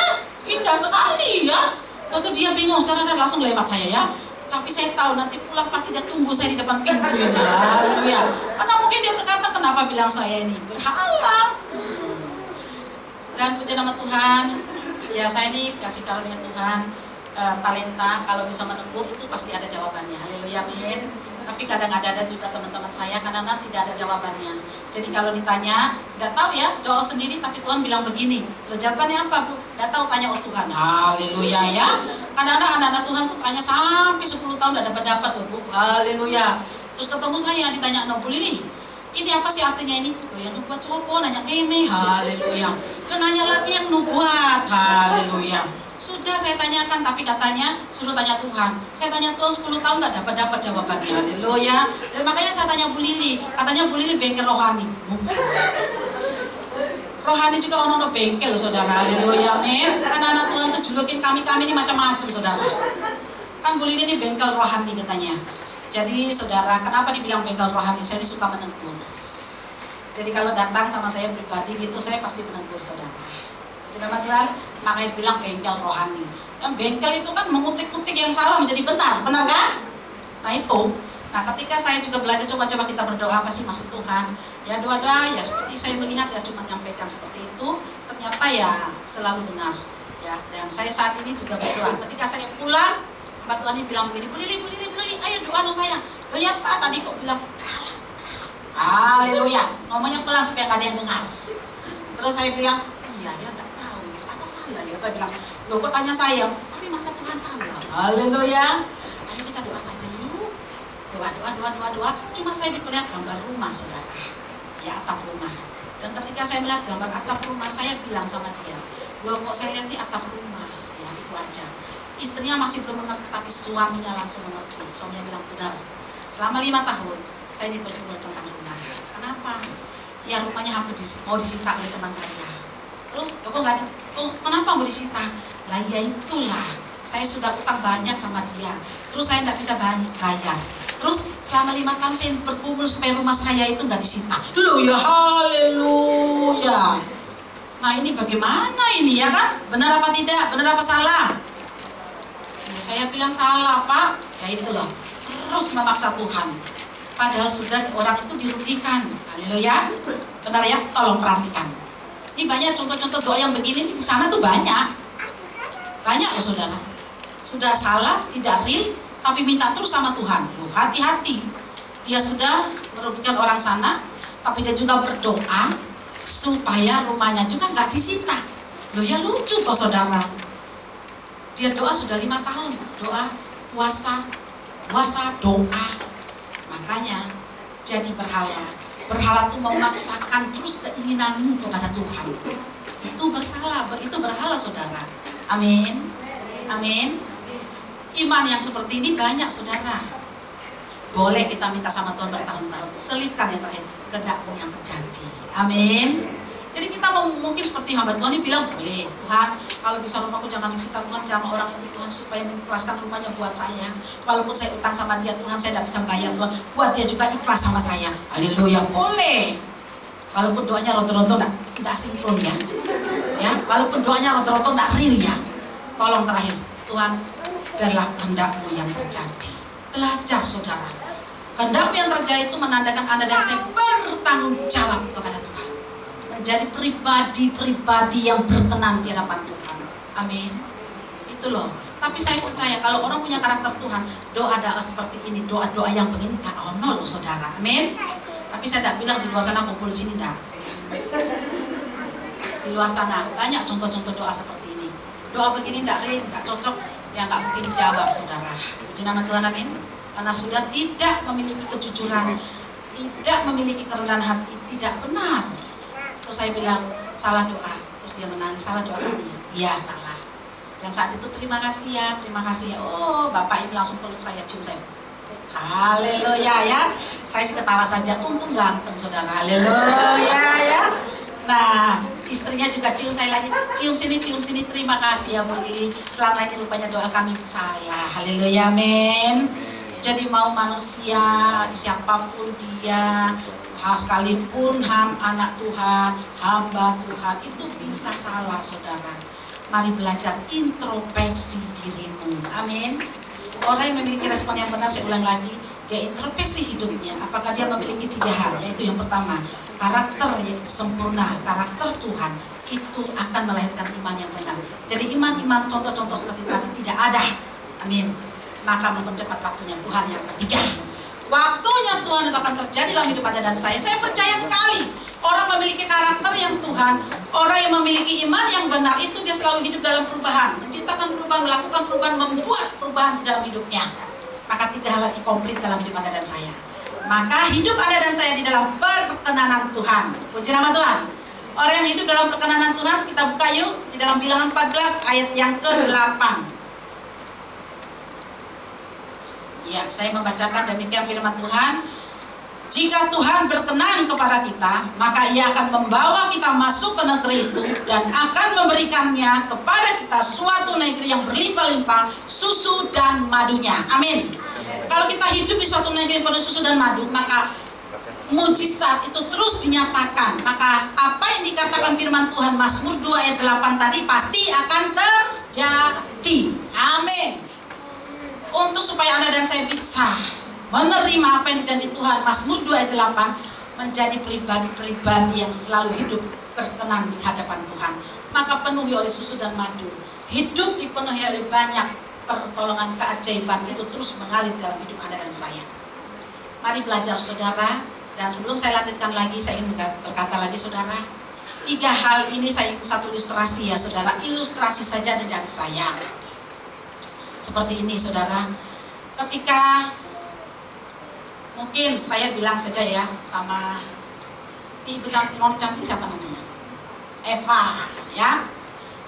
Speaker 1: indah sekali ya. Suatu dia bingung, langsung lewat saya ya. Tapi saya tahu nanti pulang pasti dia tunggu saya di depan pintu ini. Haleluya. Karena mungkin dia berkata, kenapa bilang saya ini berhala? Dan puji nama Tuhan. Ya saya ini kasih karunia Tuhan, talenta kalau bisa menegur itu pasti ada jawabannya. Haleluya, amin. Tapi kadang ada juga teman-teman saya kadang-kadang tidak ada jawabannya. Jadi kalau ditanya, nggak tahu ya, doa sendiri tapi Tuhan bilang begini. Lo jawabannya apa Bu? Nggak tahu, tanya oh Tuhan. Haleluya ya. Kadang-kadang anak-anak Tuhan tuh tanya sampai 10 tahun nggak dapat loh Bu. Haleluya. Terus ketemu saya ditanya, no Bu Lili, ini apa sih artinya ini? Oh yang nubuat coba nanya ini. Haleluya. Nanya lagi yang nubuat. Haleluya. Sudah saya tanyakan, tapi katanya suruh tanya Tuhan. Saya tanya Tuhan 10 tahun nggak dapat jawabannya. Haleluya. Dan makanya saya tanya Bu Lili. Katanya Bu Lili bengkel rohani. Rohani juga ono bengkel saudara. Haleluya. Amin. Karena anak Tuhan tuh julukin kami ini macam-macam saudara. Kan Bu Lili ini bengkel rohani katanya. Jadi saudara, kenapa dibilang bengkel rohani? Saya ini suka menegur. Jadi kalau datang sama saya pribadi gitu, saya pasti menegur saudara. Nama Tuhan, makanya bilang bengkel rohani. Yang bengkel itu kan mengutik-utik yang salah menjadi benar, benar kan? Nah itu. Nah ketika saya juga belajar, coba-coba kita berdoa apa sih maksud Tuhan? Ya doa-doa ya seperti saya melihat ya cuma nyampaikan seperti itu, ternyata ya selalu benar. Ya, dan saya saat ini juga berdoa. Ketika saya pulang, Mbak Tuhan ini bilang begini, Bu Lili, ayo doa no saya. Loh ya Pak, tadi kok bilang haleluya, ngomongnya pelan supaya gak ada yang dengar. Terus saya bilang, iya ya enggak tahu, apa salah ya? Saya bilang, loh kok tanya saya, tapi masa Tuhan salah? Haleluya. Ayo kita doa saja yuk. Doa. Cuma saya diperlihat gambar rumah saudara, ya atap rumah. Dan ketika saya melihat gambar atap rumah, saya bilang sama dia, loh kok saya lihat di atap rumah, ya itu aja. Istrinya masih belum mengerti, tapi suaminya langsung mengerti. Suaminya bilang benar. Selama 5 tahun, saya ini bergumul tentang rumah. Kenapa? Ya rumahnya hampir mau disita oleh teman saya. Terus, kenapa mau disita? Lah ya itulah, saya sudah utang banyak sama dia. Terus saya tidak bisa bayar. Terus selama 5 tahun saya bergumul supaya rumah saya itu nggak disita. Loh ya haleluya. Nah ini bagaimana ini ya kan? Benar apa tidak? Benar apa salah? Ya, saya bilang salah Pak. Ya itu loh. Terus memaksa Tuhan. Padahal sudah orang itu dirugikan. Haleluya. Benar ya? Tolong perhatikan. Ini banyak contoh-contoh doa yang begini di sana tuh banyak. Banyak loh saudara. Sudah salah, tidak real, tapi minta terus sama Tuhan. Loh hati-hati. Dia sudah merugikan orang sana, tapi dia juga berdoa supaya rumahnya juga nggak disita. Loh ya lucu toh saudara. Dia doa sudah 5 tahun. Doa, puasa, doa. Makanya jadi berhala. Berhala itu memaksakan terus keinginanmu kepada Tuhan. Itu bersalah, itu berhala saudara. Amin. Amin. Iman yang seperti ini banyak saudara. Boleh kita minta sama Tuhan bertahun-tahun. Selipkan yang terakhir, kehendak-Mu yang terjadi. Amin. Jadi kita mungkin seperti hamba Tuhan ini bilang, boleh Tuhan, kalau bisa rumahku jangan disita Tuhan, jangan orang itu Tuhan, supaya mengikhlaskan rumahnya buat saya. Walaupun saya utang sama dia Tuhan, saya tidak bisa bayar Tuhan, buat dia juga ikhlas sama saya. Haleluya, boleh. Walaupun doanya ronto-ronto tidak sinkron ya. Ya, walaupun doanya ronto-ronto tidak real ya. Tolong terakhir, Tuhan, biarlah kehendak-Mu yang terjadi. Belajar saudara. Kehendak-Mu yang terjadi itu menandakan Anda dan saya bertanggung jawab kepada Tuhan. Menjadi pribadi-pribadi yang berkenan di hadapan Tuhan. Amin. Itu loh. Tapi saya percaya kalau orang punya karakter Tuhan, doa-doa seperti ini, doa-doa yang begini gak ono loh saudara. Amin. Tapi saya tidak bilang di luar sana kumpul di sini enggak. Di luar sana banyak contoh-contoh doa seperti ini. Doa begini enggak cocok, ya enggak mungkin dijawab saudara. Puji nama Tuhan, amin. Karena sudah tidak memiliki kejujuran, tidak memiliki kerendahan hati, tidak benar. Terus saya bilang, salah doa. Terus dia menangis, salah doa kami. Iya, salah. Dan saat itu terima kasih ya. Oh, Bapak ini langsung peluk saya, cium saya. Haleluya ya. Saya sih ketawa saja, untung ganteng saudara. Haleluya ya. Nah, Istrinya juga cium saya lagi, cium sini, terima kasih ya Bu Lili. Selama ini rupanya doa kami salah. Haleluya, amin. Jadi mau manusia, siapapun dia, sekalipun anak Tuhan, hamba Tuhan, itu bisa salah, saudara. Mari belajar introspeksi dirimu, amin. Orang yang memiliki respon yang benar, saya ulang lagi, dia introspeksi hidupnya. Apakah dia memiliki 3 hal? Yaitu yang pertama, karakter yang sempurna, karakter Tuhan itu akan melahirkan iman yang benar. Jadi iman-iman contoh-contoh seperti tadi tidak ada, amin. Maka mempercepat waktunya Tuhan. Yang ketiga, waktunya Tuhan itu akan terjadi dalam hidup Anda dan saya. Saya percaya sekali orang memiliki karakter yang Tuhan, orang yang memiliki iman yang benar itu dia selalu hidup dalam perubahan, menciptakan perubahan, melakukan perubahan, membuat perubahan di dalam hidupnya. Maka 3 hal ini komplit dalam hidup Anda dan saya. Maka hidup Anda dan saya di dalam perkenanan Tuhan. Puji nama Tuhan. Orang yang hidup dalam perkenanan Tuhan, kita buka yuk di dalam Bilangan 14 ayat yang ke-8. Ya, saya membacakan demikian firman Tuhan. Jika Tuhan berkenan kepada kita, maka Ia akan membawa kita masuk ke negeri itu dan akan memberikannya kepada kita suatu negeri yang berlimpah-limpah susu dan madunya. Amin. Kalau kita hidup di suatu negeri yang penuh susu dan madu, maka mujizat itu terus dinyatakan. Maka apa yang dikatakan firman Tuhan Mazmur 2 ayat 8 tadi pasti akan terjadi. Amin. Untuk supaya Anda dan saya bisa menerima apa yang dijanji Tuhan, Mazmur 2 ayat 8, menjadi pribadi-pribadi yang selalu hidup berkenan di hadapan Tuhan, maka penuhi oleh susu dan madu, hidup dipenuhi oleh banyak pertolongan keajaiban itu terus mengalir dalam hidup Anda dan saya. Mari belajar, saudara. Dan sebelum saya lanjutkan lagi, saya ingin berkata lagi, saudara, 3 hal ini saya ingin satu ilustrasi ya, saudara. Ilustrasi saja dari saya. Seperti ini, saudara. Ketika mungkin saya bilang saja ya sama ibu cantik, non cantik siapa namanya? Eva, ya.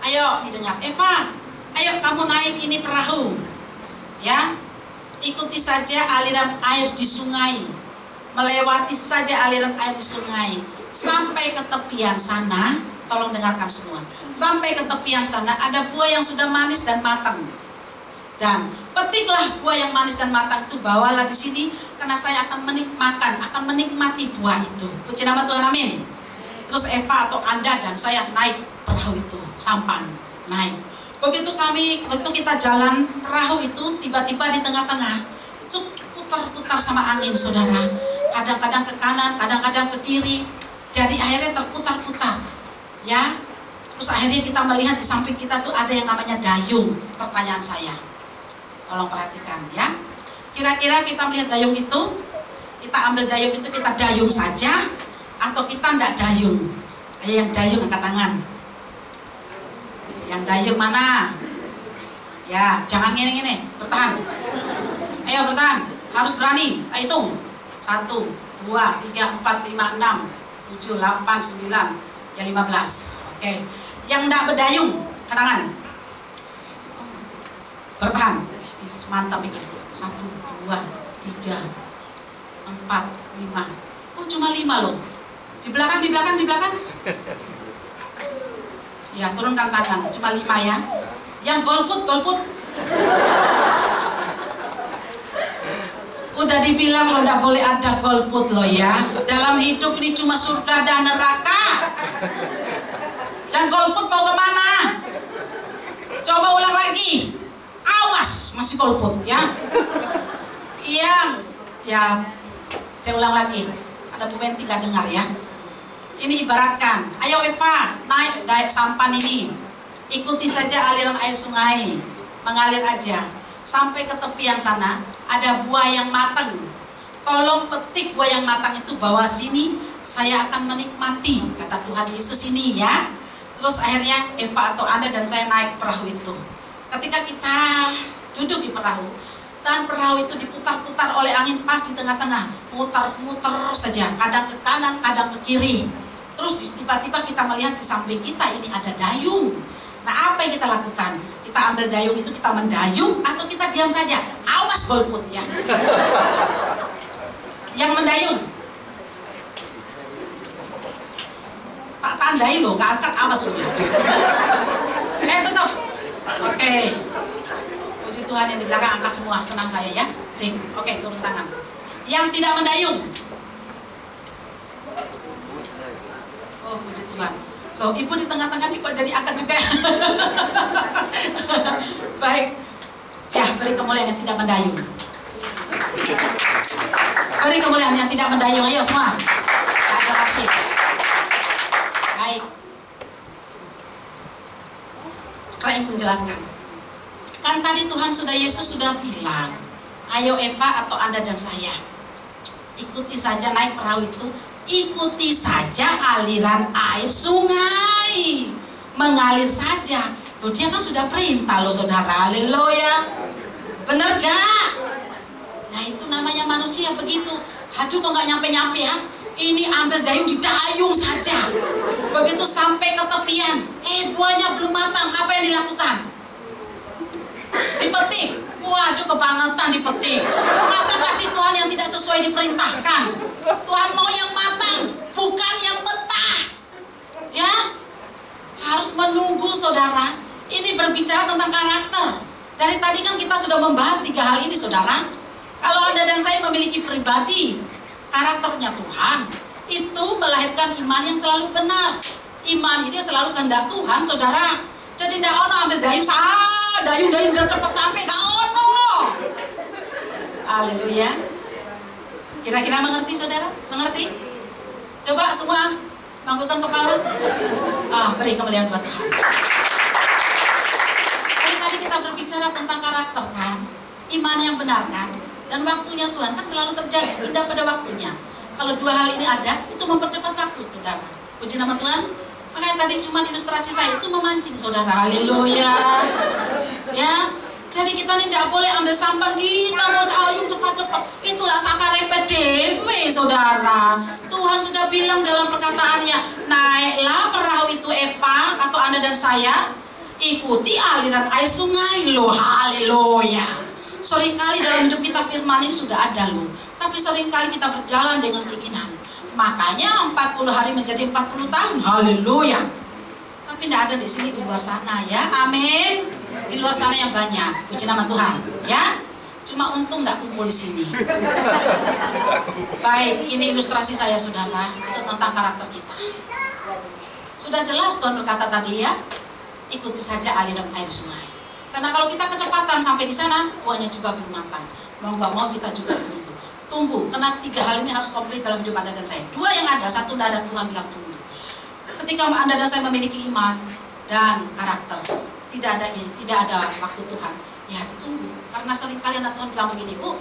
Speaker 1: Ayo didengar, Eva, ayo kamu naik ini perahu, ya. Ikuti saja aliran air di sungai, melewati saja aliran air di sungai sampai ke tepian sana. Tolong dengarkan semua. Sampai ke tepian sana ada buah yang sudah manis dan matang. Dan petiklah buah yang manis dan matang itu, bawalah di sini, karena saya akan menikmati buah itu. Puji nama Tuhan, amin. Terus Eva atau Anda dan saya naik perahu itu, sampan, naik. Begitu kita jalan perahu itu, tiba-tiba di tengah-tengah itu putar-putar sama angin, saudara. Kadang-kadang ke kanan, kadang-kadang ke kiri. Jadi akhirnya terputar-putar, ya. Terus akhirnya kita melihat di samping kita tuh ada yang namanya dayung. Pertanyaan saya, tolong perhatikan ya. Kira-kira kita melihat dayung itu, kita ambil dayung itu, kita dayung saja atau kita tidak dayung? Ayo yang dayung angkat tangan. Yang dayung mana? Ya, jangan gini-gini, bertahan. Ayo bertahan, harus berani. Kita hitung. 1, 2, 3, 4, 5, 6, 7, 8, 9, ya 15. Oke. Yang tidak berdayung, angkat tangan. Bertahan. Mantap ini. 1, 2, 3, 4, 5. Oh, cuma 5 loh. Di belakang. Ya, turunkan tangan. Cuma 5 ya. Yang golput. Udah dibilang lo tidak boleh ada golput lo ya. Dalam hidup ini cuma surga dan neraka. Yang golput mau kemana? Coba ulang lagi. Awas, masih golput ya. Ya, saya ulang lagi. Ada Bu Menti gak dengar ya. Ini ibaratkan, ayo Eva, naik sampan ini. Ikuti saja aliran air sungai, mengalir aja. Sampai ke tepian sana, ada buah yang matang. Tolong petik buah yang matang itu, bawa sini, saya akan menikmati, kata Tuhan Yesus ini ya. Terus akhirnya Eva atau Anda dan saya naik perahu itu. Ketika kita duduk di perahu, dan perahu itu diputar-putar oleh angin pas di tengah-tengah, muter-muter saja, kadang ke kanan, kadang ke kiri. Terus tiba-tiba kita melihat di samping kita ini ada dayung. Nah, apa yang kita lakukan? Kita ambil dayung itu, kita mendayung, atau kita diam saja? Awas golput ya. Yang mendayung, tak tandai loh, nggak angkat awas loh. Tutup. Oke. Puji Tuhan yang di belakang angkat semua, senang saya ya. Sip. Oke, turun tangan. Yang tidak mendayung. Oh, puji Tuhan. Loh, ibu di tengah-tengah nih kok jadi angkat juga. Baik. Ya, beri kemuliaan yang tidak mendayung. Beri kemuliaan yang tidak mendayung. Ayo semua. Aklamasi. Baik. Kalau ibu menjelaskan. Kan tadi Tuhan Yesus sudah bilang, ayo Eva atau Anda dan saya, ikuti saja naik perahu itu, ikuti saja aliran air sungai, mengalir saja. Loh, dia kan sudah perintah loh saudara, haleluya. Bener gak? Nah itu namanya manusia begitu. Aduh kok gak nyampe-nyampe ya. Ini ambil dayung, didayung saja. Begitu sampai ke tepian, buahnya belum matang, apa yang dilakukan? Dipetik. Waduh kebangetan dipetik. Masa kasih Tuhan yang tidak sesuai diperintahkan? Tuhan mau yang matang, bukan yang mentah. Ya, harus menunggu saudara. Ini berbicara tentang karakter. Dari tadi kan kita sudah membahas 3 hal ini saudara. Kalau Anda dan saya memiliki pribadi karakternya Tuhan, itu melahirkan iman yang selalu benar. Iman itu selalu kehendak Tuhan saudara. Jadi tidak ono ambil dayung dayung biar cepat sampai, gak ono. Haleluya. Kira-kira mengerti saudara? Mengerti? Coba semua bangkutkan kepala. Beri kemuliaan buat Tuhan. Tadi kita berbicara tentang karakter kan, iman yang benar kan, dan waktunya Tuhan kan selalu terjadi, indah pada waktunya. Kalau 2 hal ini ada, itu mempercepat waktu saudara. Puji nama Tuhan. Makanya tadi cuma ilustrasi saya itu memancing saudara, haleluya. Ya, jadi kita ini tidak boleh ambil sampan, kita mau cayung cepat-cepat. Itulah sakarepet dewe saudara. Tuhan sudah bilang dalam perkataannya, naiklah perahu itu Eva atau Anda dan saya, ikuti aliran air sungai loh, haleluya. Seringkali dalam hidup kita firman ini sudah ada loh, tapi seringkali kita berjalan dengan keinginan. Makanya 40 hari menjadi 40 tahun, haleluya. Tapi tidak ada di sini, di luar sana ya, amin. Di luar sana yang banyak, puji nama Tuhan ya. Cuma untung tidak kumpul di sini. Baik, ini ilustrasi saya saudara, itu tentang karakter kita. Sudah jelas Tuhan berkata tadi ya, ikuti saja aliran air sungai. Karena kalau kita kecepatan sampai di sana, buahnya juga belum matang. Mau nggak mau kita juga begitu. Tunggu, karena 3 hal ini harus komplit dalam hidup Anda dan saya. 2 yang ada, 1 tidak ada, Tuhan bilang tunggu. Ketika Anda dan saya memiliki iman dan karakter, tidak ada waktu Tuhan, ya ditunggu. Karena seringkali anak Tuhan bilang begini, Bu,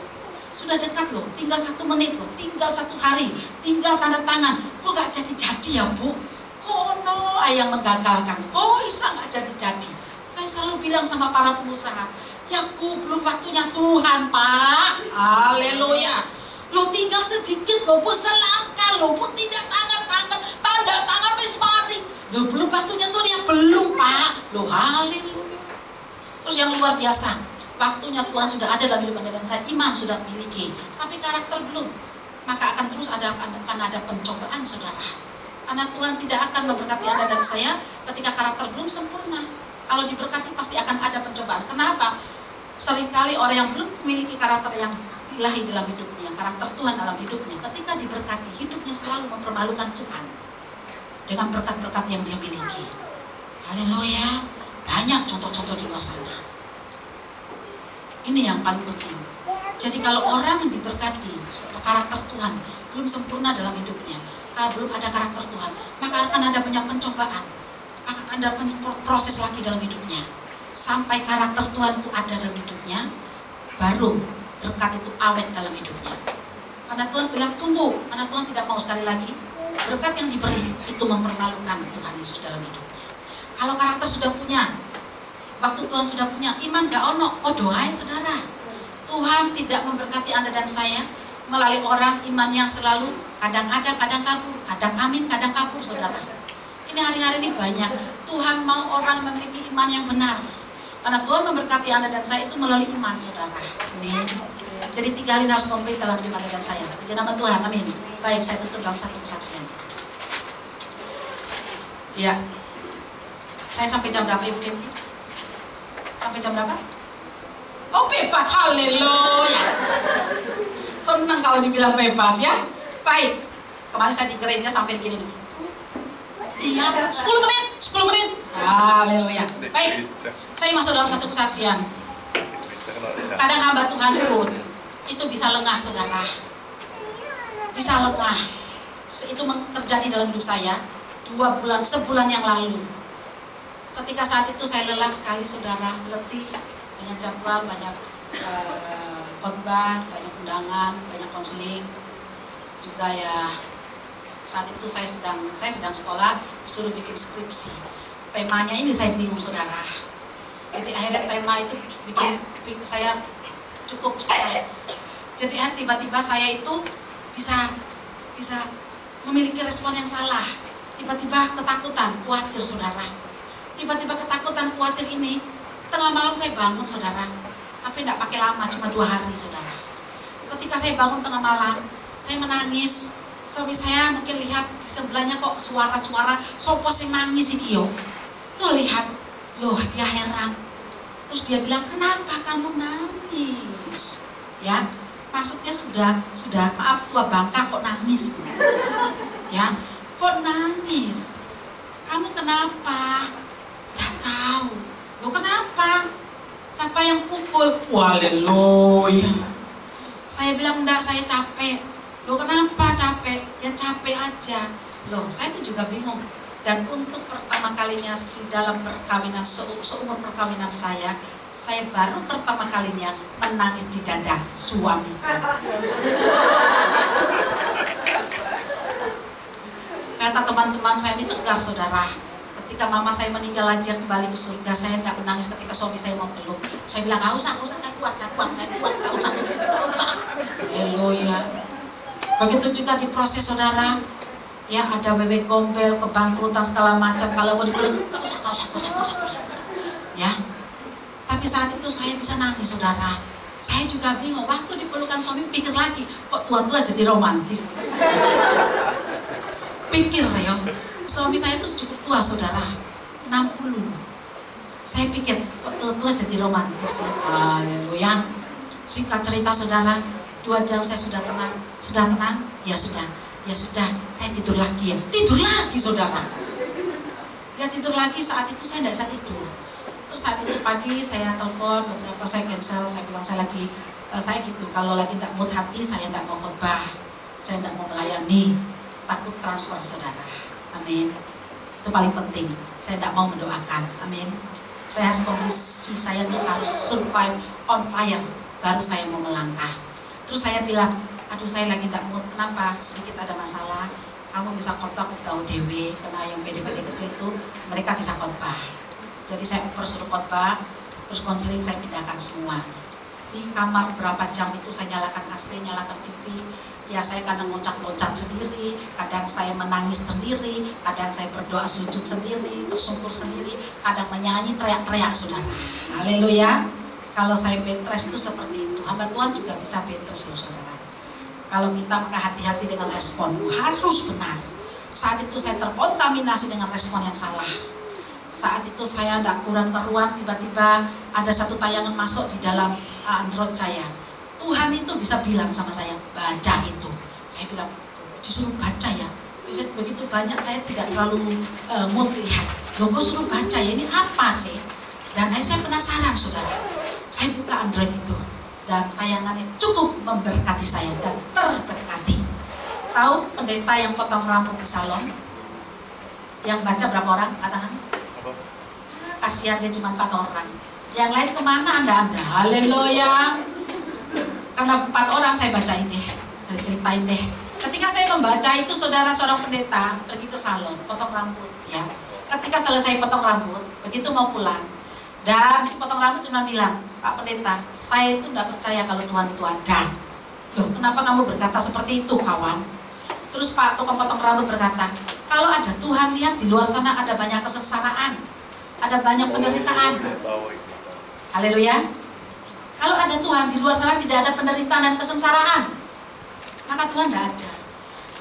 Speaker 1: sudah dekat loh, tinggal 1 menit loh, tinggal 1 hari, tinggal tanda tangan. Kok gak jadi-jadi ya Bu? Kok no, yang menggagalkan? Oh Isa gak jadi-jadi. Saya selalu bilang sama para pengusaha, ya Bu, belum waktunya Tuhan Pak. Haleluya. Lo tinggal sedikit lo Bu, selangkah lo Bu, tidak tangan-tangan, tanda tangan wis mari. Lo belum waktunya tuh dia belum Pak. Lo haleluya. Terus yang luar biasa, waktunya Tuhan sudah ada dalam hidup Anda dan saya, iman sudah miliki, tapi karakter belum. Maka akan terus ada pencobaan saudara. Karena Tuhan tidak akan memberkati Anda dan saya ketika karakter belum sempurna. Kalau diberkati pasti akan ada pencobaan. Kenapa? Seringkali orang yang belum memiliki karakter yang ilahi dalam hidupnya, karakter Tuhan dalam hidupnya, ketika diberkati, hidupnya selalu mempermalukan Tuhan dengan berkat-berkat yang dia miliki. Haleluya. Banyak contoh-contoh di luar sana. Ini yang paling penting. Jadi kalau orang yang diberkati, karakter Tuhan belum sempurna dalam hidupnya, kalau belum ada karakter Tuhan, maka akan ada banyak pencobaan, akan ada proses lagi dalam hidupnya. Sampai karakter Tuhan itu ada dalam hidupnya, baru berkat itu awet dalam hidupnya. Karena Tuhan bilang tunggu, karena Tuhan tidak mau sekali lagi berkat yang diberi itu mempermalukan Tuhan Yesus dalam hidupnya. Kalau karakter sudah punya, waktu Tuhan sudah punya, iman gak ono, doain saudara. Tuhan tidak memberkati Anda dan saya melalui orang iman yang selalu kadang ada, kadang kabur, kadang amin, kadang kabur saudara. Ini hari-hari ini banyak. Tuhan mau orang memiliki iman yang benar. Karena Tuhan memberkati Anda dan saya itu melalui iman saudara. Amin. Jadi 3 hal ini harus komplit dalam hidup Anda dan saya. Puji nama Tuhan, amin. Baik, saya tutup dalam 1 kesaksian. Ya. Saya sampai jam berapa Ibu Kenti? Sampai jam berapa? Oh bebas, haleluya. Senang kalau dibilang bebas ya. Baik. Kemarin saya di gereja sampai gini nih. Iya, 10 menit. Haleluya. Baik. Saya masuk dalam satu kesaksian. Kadang hamba Tuhan pun itu bisa lengah, saudara. Bisa lengah. Itu terjadi dalam hidup saya 2 bulan, sebulan yang lalu. Ketika saat itu saya lelah sekali, saudara, letih, banyak jadwal, banyak khotbah, banyak undangan, banyak konseling. Juga ya saat itu saya sedang sekolah, disuruh bikin skripsi. Temanya ini saya bingung, saudara. Jadi akhirnya tema itu bikin saya cukup stres. Jadi tiba-tiba saya itu bisa memiliki respon yang salah. Tiba-tiba ketakutan, khawatir, saudara. Tiba-tiba ketakutan, khawatir ini, tengah malam saya bangun, saudara. Tapi tidak pakai lama, cuma 2 hari, saudara. Ketika saya bangun tengah malam, saya menangis. Suami saya mungkin lihat di sebelahnya kok suara-suara sopo sing nangis iki yo. Tuh lihat, loh dia heran. Terus dia bilang, kenapa kamu nangis? Ya, maksudnya sudah maaf tua bangka kok nangis? Ya, kok nangis? Kamu kenapa? Dah tahu. Lo kenapa? Siapa yang pukul? Haleluya. Saya bilang enggak, saya capek. Lo kenapa capek? Ya capek aja. Loh, saya itu juga bingung. Dan untuk pertama kalinya dalam perkawinan, seumur perkawinan saya baru pertama kalinya menangis di dada suami. Kata teman-teman saya ini tegar, saudara. Ketika mama saya meninggal aja kembali ke surga, saya tidak menangis ketika suami saya mau peluk. Saya bilang, gak usah, saya kuat, gak usah. Haleluya. Begitu juga di proses, saudara. Ya, ada bebek gombel, kebangkrutan segala macam. Kalau mau dipeluk, gak usah. Ya. Tapi saat itu saya bisa nangis, saudara. Saya juga bingung. Waktu dipelukan suami, pikir lagi, kok tua-tua jadi romantis. Pikir ya, suami saya itu cukup tua, saudara, 60. Saya pikir, kok tua-tua jadi romantis ya. Haleluya. Singkat cerita, saudara, 2 jam saya sudah tenang. Sudah tenang? Ya sudah, saya tidur lagi ya. Tidur lagi, saudara. Dia tidur lagi, saat itu saya tidak bisa tidur. Terus saat itu pagi saya telepon, beberapa saya cancel, saya bilang saya gitu, kalau lagi tidak mood hati, saya tidak mau khotbah, saya tidak mau melayani, takut transfer, saudara. Amin. Itu paling penting. Saya tidak mau mendoakan. Amin. Saya harus kondisi saya tuh harus survive on fire, baru saya mau melangkah. Terus saya bilang, aduh saya lagi tidak mood. Kenapa? Sedikit ada masalah. Kamu bisa khotbah dewe, karena yang pede-pede kecil itu mereka bisa khotbah. Jadi saya suruh khotbah, terus konseling saya pindahkan semua. Di kamar berapa jam itu saya nyalakan AC, nyalakan TV. Ya saya kadang loncat-loncat sendiri, kadang saya menangis sendiri, kadang saya berdoa sujud sendiri, tersungkur sendiri, kadang menyanyi teriak-teriak, saudara. Haleluya. Kalau saya betres itu seperti itu. Hamba Tuhan juga bisa betres loh, saudara. Kalau kita maka hati-hati dengan respon, harus benar. Saat itu saya terkontaminasi dengan respon yang salah. Saat itu saya tidak kurang keruan, tiba-tiba ada satu tayangan masuk di dalam Android saya. Tuhan itu bisa bilang sama saya, baca itu. Saya bilang, disuruh baca ya. Begitu banyak saya tidak terlalu mood lihat. Loh, gue suruh baca ya, ini apa sih? Dan saya penasaran, saudara. Saya buka Android itu. Dan tayangannya cukup memberkati saya dan terberkati. Tahu pendeta yang potong rambut di salon? Yang baca berapa orang? Katakan. Kasihan dia cuma 4 orang. Yang lain kemana anda? Haleluya. Karena 4 orang saya bacain deh, ceritain deh. Ketika saya membaca itu, saudara seorang pendeta pergi ke salon, potong rambut ya. Ketika selesai potong rambut, begitu mau pulang, dan si potong rambut cuma bilang, Pak Pendeta, saya itu tidak percaya kalau Tuhan itu ada. Loh, kenapa kamu berkata seperti itu, kawan? Terus Pak tukang potong rambut berkata, kalau ada Tuhan, lihat di luar sana ada banyak kesengsaraan, ada banyak penderitaan. Haleluya. Kalau ada Tuhan, di luar sana tidak ada penderitaan dan kesengsaraan, maka Tuhan tidak ada.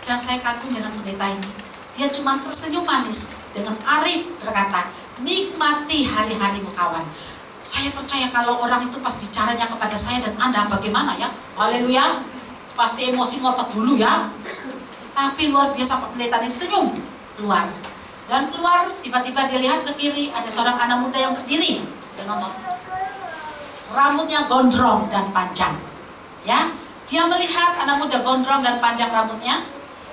Speaker 1: Dan saya kagum dengan pendeta ini. Dia cuma tersenyum manis dengan arif berkata, nikmati hari-harimu kawan. Saya percaya kalau orang itu pas bicaranya kepada saya dan Anda bagaimana ya? Haleluya. Pasti emosi ngotot dulu ya. Tapi luar biasa Pak Pendeta ini senyum keluar. Dan keluar tiba-tiba dia lihat ke kiri ada seorang anak muda yang berdiri dan nonton. Rambutnya gondrong dan panjang. Ya, dia melihat anak muda gondrong dan panjang rambutnya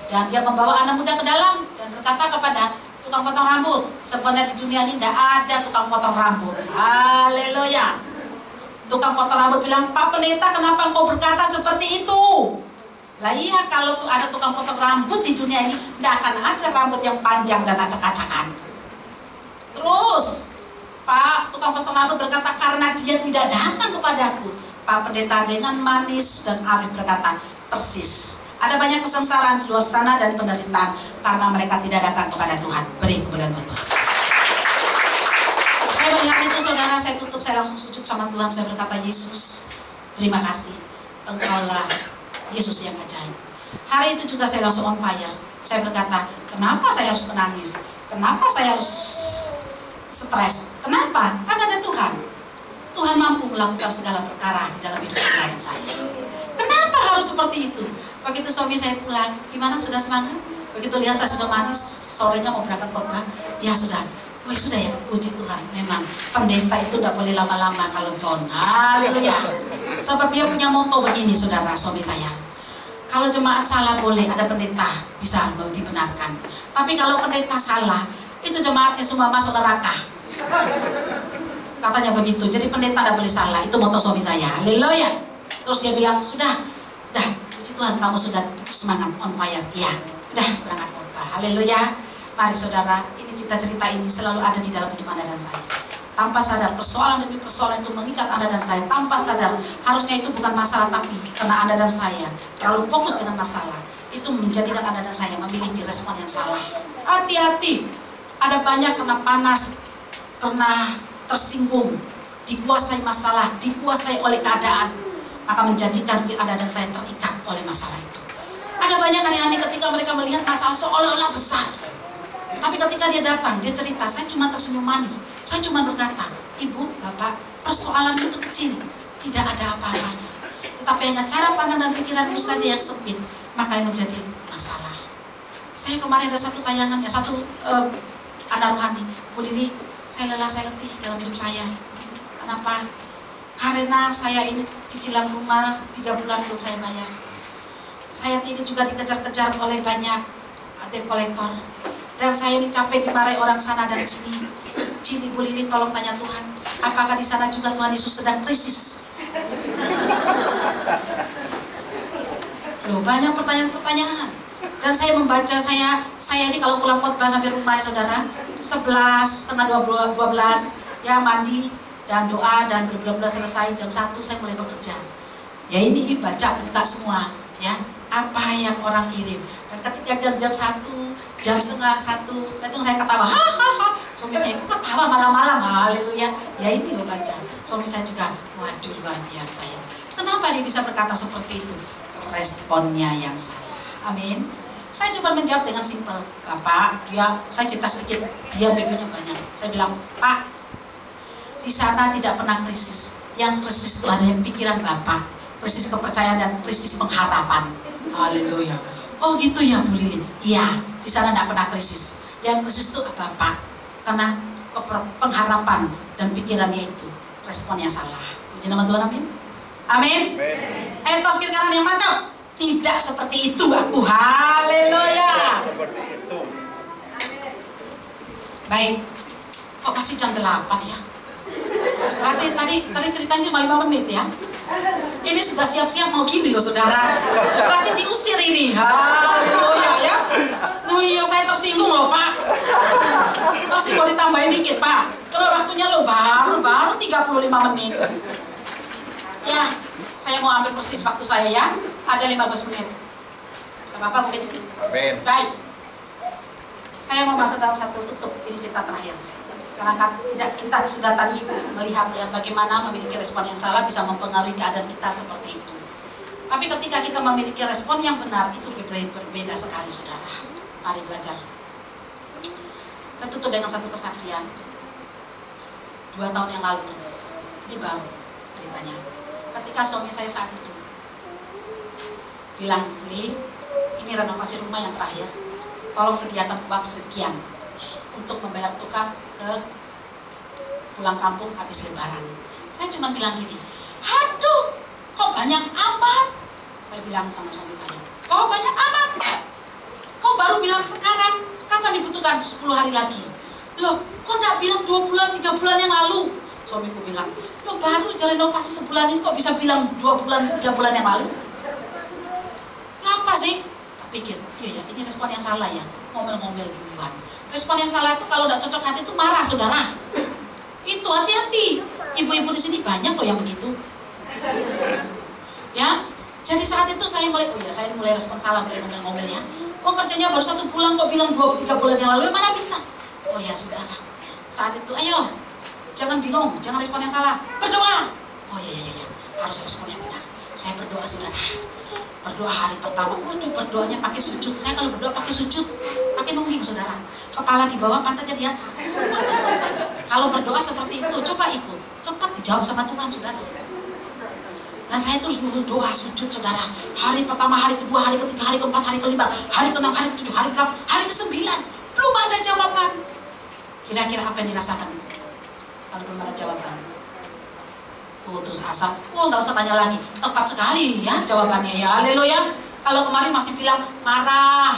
Speaker 1: dan dia membawa anak muda ke dalam dan berkata kepada tukang potong rambut, sebenarnya di dunia ini tidak ada tukang potong rambut. Haleluya. Tukang potong rambut bilang, Pak Pendeta, kenapa engkau berkata seperti itu? Lah iya, kalau tuh ada tukang potong rambut di dunia ini, tidak akan ada rambut yang panjang dan acak-acakan. Terus Pak tukang potong rambut berkata, karena dia tidak datang kepadaku. Pak Pendeta dengan manis dan arif berkata, persis. Ada banyak kesengsaraan di luar sana dan penderitaan karena mereka tidak datang kepada Tuhan. Beri kemuliaan buat Tuhan. Saya melihat itu saudara, saya tutup, saya langsung sujud sama Tuhan. Saya berkata, Yesus, terima kasih. Engkaulah Yesus yang ajaib. Hari itu juga saya langsung on fire. Saya berkata, kenapa saya harus menangis? Kenapa saya harus stres? Kenapa? Kan ada Tuhan. Tuhan mampu melakukan segala perkara di dalam hidup Anda dan saya. Kenapa harus seperti itu? Begitu suami saya pulang, gimana, sudah semangat? Begitu lihat saya sudah manis, sorenya mau berangkat khotbah, ya sudah. Oh ya sudah ya, puji Tuhan. Memang pendeta itu tidak boleh lama-lama kalau down. Haleluya. Sebab dia punya moto begini, saudara, suami saya. Kalau jemaat salah boleh, ada pendeta bisa dibenarkan. Tapi kalau pendeta salah, itu jemaatnya semua masuk neraka. Katanya begitu. Jadi pendeta tidak boleh salah. Itu moto suami saya. Haleluya. Terus dia bilang, sudah, puji Tuhan, kamu sudah semangat, on fire. Iya, udah berangkat khotbah. Haleluya. Mari saudara, ini cerita-cerita ini selalu ada di dalam hidup Anda dan saya. Tanpa sadar, persoalan demi persoalan itu mengikat Anda dan saya. Tanpa sadar, harusnya itu bukan masalah, tapi karena Anda dan saya terlalu fokus dengan masalah, itu menjadikan Anda dan saya memiliki respon yang salah. Hati-hati, ada banyak kena panas, kena tersinggung, dikuasai masalah, dikuasai oleh keadaan, maka menjadikan Anda dan saya terikat oleh masalah itu. Ada banyak hari-hari ketika mereka melihat masalah seolah-olah besar. Tapi ketika dia datang, dia cerita, saya cuma tersenyum manis. Saya cuma berkata, Ibu, Bapak, persoalan itu kecil, tidak ada apa-apanya. Tetapi hanya cara pandang dan pikiranmu saja yang sempit, maka yang menjadi masalah. Saya kemarin ada satu tayangan, satu anak rohani, Bu Lili, saya lelah, saya letih dalam hidup saya. Kenapa? Karena saya ini cicilan rumah 3 bulan belum saya bayar. Saya ini juga dikejar-kejar oleh banyak debt kolektor. Dan saya ini capek dimarahi orang sana dan sini. Cili Bu Lili, tolong tanya Tuhan, apakah di sana juga Tuhan Yesus sedang krisis? Loh, banyak pertanyaan-pertanyaan. Dan saya membaca, saya ini kalau pulang khotbah sampai rumah ya saudara, 11, setengah 12, ya mandi dan doa dan benar-benar selesai jam 1 saya mulai bekerja. Ya ini baca buka semua, ya apa yang orang kirim. Dan ketika jam 1, jam setengah 1, itu saya ketawa, hahaha. Suami saya kok ketawa malam-malam, haleluya. Ya ini loh baca. Suami saya juga, waduh luar biasa ya. Kenapa dia bisa berkata seperti itu? Responnya yang salah. Amin. Saya coba menjawab dengan simpel, Bapak, saya cerita sedikit, dia BP-nya banyak. Saya bilang, Pak, di sana tidak pernah krisis. Yang krisis itu ada yang pikiran Bapak, krisis kepercayaan dan krisis pengharapan. Haleluya. Oh gitu ya Bu Lili. Iya, di sana tidak pernah krisis. Yang krisis itu Bapak, karena pengharapan dan pikirannya itu responnya salah. Puji nama Tuhan, amin. Amin. Tos kiri kanan yang mantap. Tidak seperti itu aku. Haleluya.
Speaker 2: Seperti itu.
Speaker 1: Baik. Kok masih jam 8 ya? Berarti tadi ceritanya cuma 5 menit ya? Ini sudah siap-siap mau gini loh saudara. Berarti diusir ini. Haleluya ya. Oh iya, saya tersinggung loh Pak. Masih mau ditambahin dikit Pak. Kalau waktunya lo baru 35 menit. Ya, saya mau ambil persis waktu saya ya. Ada 15 menit. Gak apa-apa mungkin.
Speaker 2: Amin.
Speaker 1: Baik. Saya mau masuk dalam satu tutup, ini cerita terakhir. Karena kita sudah tadi melihat ya, bagaimana memiliki respon yang salah bisa mempengaruhi keadaan kita seperti itu. Tapi ketika kita memiliki respon yang benar, itu berbeda sekali saudara. Mari belajar Saya tutup dengan satu kesaksian. 2 tahun yang lalu persis. Ini baru ceritanya. Ketika suami saya saat itu bilang, Li, ini renovasi rumah yang terakhir, tolong sediakan uang sekian untuk membayar tukang ke pulang kampung habis lebaran. Saya cuma bilang gini, aduh, kok banyak amat? Saya bilang sama suami saya, kok banyak amat? Kok baru bilang sekarang? Kapan dibutuhkan? 10 hari lagi. Loh, kok nggak bilang 2 bulan, 3 bulan yang lalu? Suamiku bilang, lo baru jalan renovasi sebulan ini kok bisa bilang 2 bulan, 3 bulan yang lalu? Apa sih? Tak pikir, iya ya, ini respon yang salah ya, ngomel-ngomel duluan. Respon yang salah itu kalau nggak cocok hati itu marah, saudara. Itu hati-hati. Ibu-ibu di sini banyak loh yang begitu. Ya, jadi saat itu saya mulai respon salah, mulai ngomel-ngomel ya. Oh kerjanya baru 1 bulan kok bilang 2-3 bulan yang lalu, mana bisa? Oh ya sudahlah. Saat itu ayo, jangan bingung, jangan respon yang salah. Berdoa. Oh ya, harus respon yang benar. Saya berdoa saudara. Berdoa hari pertama, waduh berdoanya pakai sujud. Saya kalau berdoa pakai sujud, pakai nungging saudara. Kepala di bawah, pantatnya di atas. Kalau berdoa seperti itu, coba ikut. Cepat dijawab sama Tuhan saudara. Dan saya terus berdoa sujud saudara. Hari pertama, hari kedua, hari ketiga, hari keempat, hari kelima, hari keenam, hari ketujuh, hari ke-8, hari ke-9. Belum ada jawaban. Kira-kira apa yang dirasakan kalau belum ada jawaban? Putus asa. Oh nggak usah tanya lagi. Tepat sekali ya jawabannya ya. Haleluya. Kalau kemarin masih bilang marah.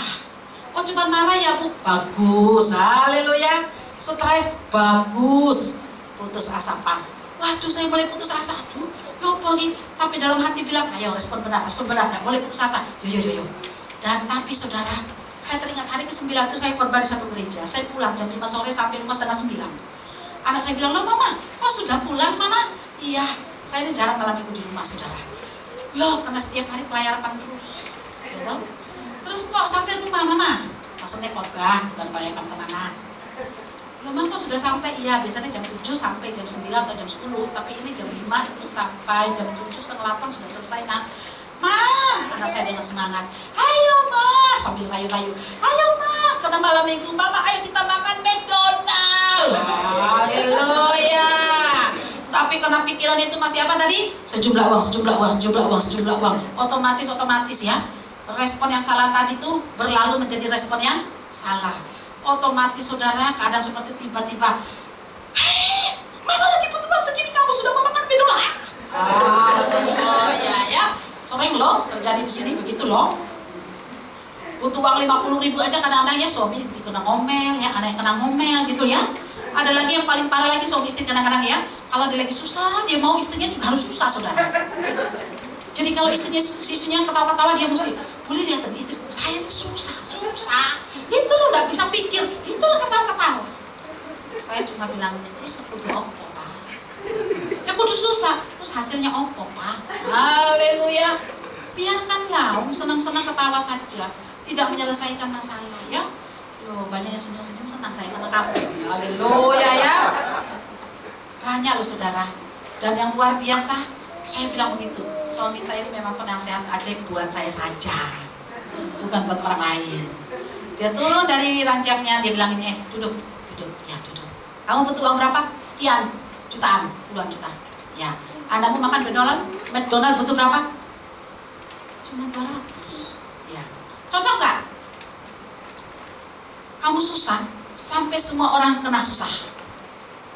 Speaker 1: Oh cuma marah ya Bu? Bagus. Haleluya. Stres? Bagus. Putus asa pas. Waduh saya mulai putus asa. Aduh. Tapi dalam hati bilang, ayo respon benar, nggak boleh putus asa. Yo. Dan tapi saudara, saya teringat hari ke-9 itu saya khotbah di satu gereja. Saya pulang jam 5 sore sampai rumah setengah 9. Anak saya bilang, loh mama, oh sudah pulang mama? Iya, saya ini jarang malam minggu di rumah saudara. Loh, karena setiap hari pelayaran terus. Gitu? Terus kok sampai rumah mama? Maksudnya khotbah, bukan pelayaran kemana. Memang kok sudah sampai, iya biasanya jam 7 sampai jam 9 atau jam 10, tapi ini jam 5 itu sampai jam 7 setengah 8 sudah selesai. Nah, Ma, anak saya dengan semangat, ayo Ma, sambil rayu-rayu, ayo Ma, karena malam minggu Mama, ayo kita makan McDonald. Haleluya. Tapi karena pikiran itu masih apa tadi? Sejumlah uang. Otomatis ya, respon yang salah tadi itu berlalu menjadi respon yang salah. Otomatis saudara kadang seperti tiba-tiba, hei, Mama lagi butuh uang segini, kamu sudah memakan McDonald. Oh ya, sering loh terjadi di sini begitu loh. Butuh uang 50.000 aja kadang-kadang ya suami istri kena ngomel ya, anak yang kena ngomel gitu ya. Ada lagi yang paling parah lagi suami istri kadang-kadang ya, kalau dia lagi susah dia mau istrinya juga harus susah saudara. Jadi kalau istrinya ketawa-ketawa dia mesti, boleh lihat istri saya ini susah. Itu lo nggak bisa pikir, itu lo ketawa-ketawa. Saya cuma bilang terus kudu opo Pak? Ya kudu susah, terus hasilnya opo Pak? Haleluya. Biarkanlah senang-senang ketawa saja, tidak menyelesaikan masalah ya. Loh banyak yang senyum-senyum senang saya karena kamu. Haleluya ya. Banyak loh saudara. Dan yang luar biasa, saya bilang begitu, suami saya ini memang penasehat ajaib buat saya saja, bukan buat orang lain. Dia turun dari ranjangnya, dia bilang ini, duduk, ya duduk. Kamu butuh uang berapa? Sekian, jutaan, puluhan juta. Ya, anakmu makan McDonald butuh berapa? Cuma 200. Ya, cocok nggak? Kamu susah, sampai semua orang kena susah.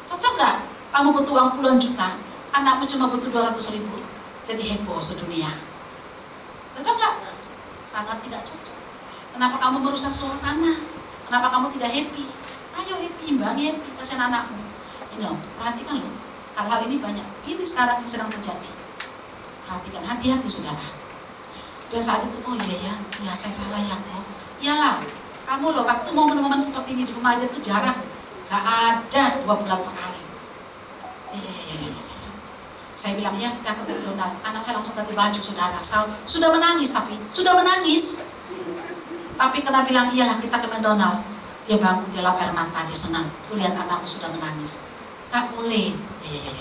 Speaker 1: Cocok nggak? Kamu butuh uang puluhan juta, anakmu cuma butuh 200.000, jadi heboh sedunia. Cocok nggak? Sangat tidak cocok. Kenapa kamu merusak suasana? Kenapa kamu tidak happy? Ayo happy, imbangi happy, kasihan anakmu. Ini loh, perhatikan loh, hal-hal ini banyak. Ini sekarang sedang terjadi. Perhatikan, hati-hati saudara. Dan saat itu, oh iya ya saya salah ya. Oh, iyalah, kamu loh waktu momen-momen seperti ini di rumah aja tuh jarang. Gak ada 2 bulan sekali. Ya. Saya bilang ya kita ke McDonald. Anak saya langsung ganti baju saudara. Sudah menangis tapi kena bilang iyalah kita ke McDonald. Dia bangun, dia lap air mata, dia senang. Tuh lihat anakku sudah menangis. Gak boleh. Ya.